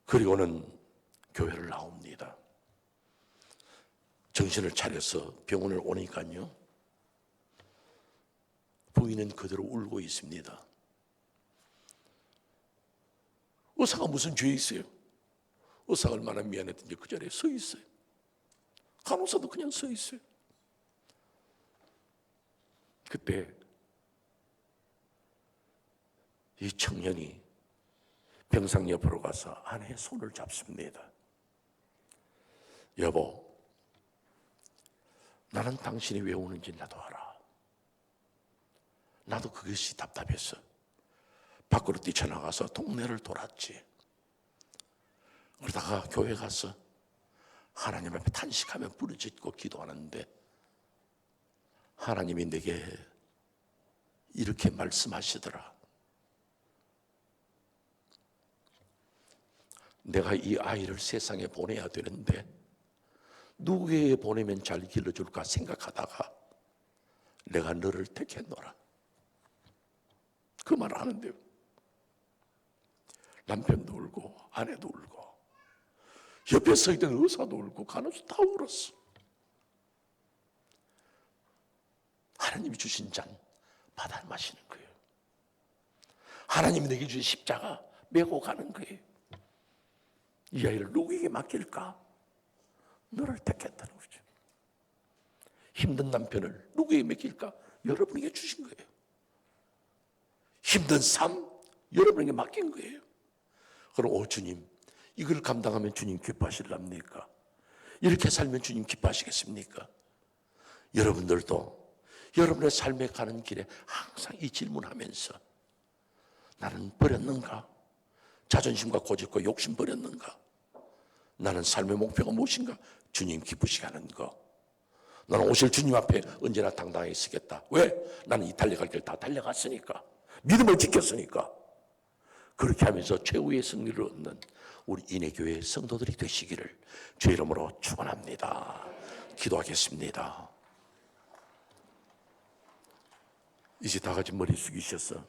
그리고는 교회를 나옵니다. 정신을 차려서 병원을 오니까요 부인은 그대로 울고 있습니다. 의사가 무슨 죄 있어요? 의사가 얼마나 미안했든지 그 자리에 서 있어요. 간호사도 그냥 서 있어요. 그때 이 청년이 병상 옆으로 가서 아내의 손을 잡습니다. 여보, 나는 당신이 왜 우는지 나도 알아. 나도 그것이 답답해서 밖으로 뛰쳐나가서 동네를 돌았지. 그러다가 교회 가서 하나님 앞에 탄식하며 부르짖고 기도하는데 하나님이 내게 이렇게 말씀하시더라. 내가 이 아이를 세상에 보내야 되는데 누구에게 보내면 잘 길러줄까 생각하다가 내가 너를 택했노라. 그 말을 하는데요 남편도 울고 아내도 울고 옆에 서 있던 의사도 울고 간호사 다 울었어. 하나님이 주신 잔 받아 마시는 거예요. 하나님이 내게 주신 십자가 메고 가는 거예요. 이 아이를 누구에게 맡길까? 너를 택했다는 거죠. 힘든 남편을 누구에게 맡길까? 여러분에게 주신 거예요. 힘든 삶 여러분에게 맡긴 거예요. 그럼 오 주님, 이걸 감당하면 주님 기뻐하실랍니까? 이렇게 살면 주님 기뻐하시겠습니까? 여러분들도 여러분의 삶에 가는 길에 항상 이 질문하면서 나는 버렸는가? 자존심과 고집과 욕심 버렸는가? 나는 삶의 목표가 무엇인가? 주님 기쁘시게 하는 거. 나는 오실 주님 앞에 언제나 당당하게 서겠다. 왜? 나는 이 달려갈 길 다 달려갔으니까. 믿음을 지켰으니까. 그렇게 하면서 최후의 승리를 얻는 우리 인해교회 성도들이 되시기를 주의 이름으로 축원합니다. 기도하겠습니다. 이제 다 같이 머리 숙이셔서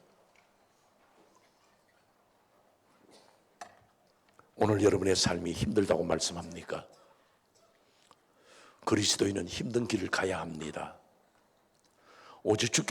오늘 여러분의 삶이 힘들다고 말씀합니까? 그리스도인은 힘든 길을 가야 합니다. 오직 주께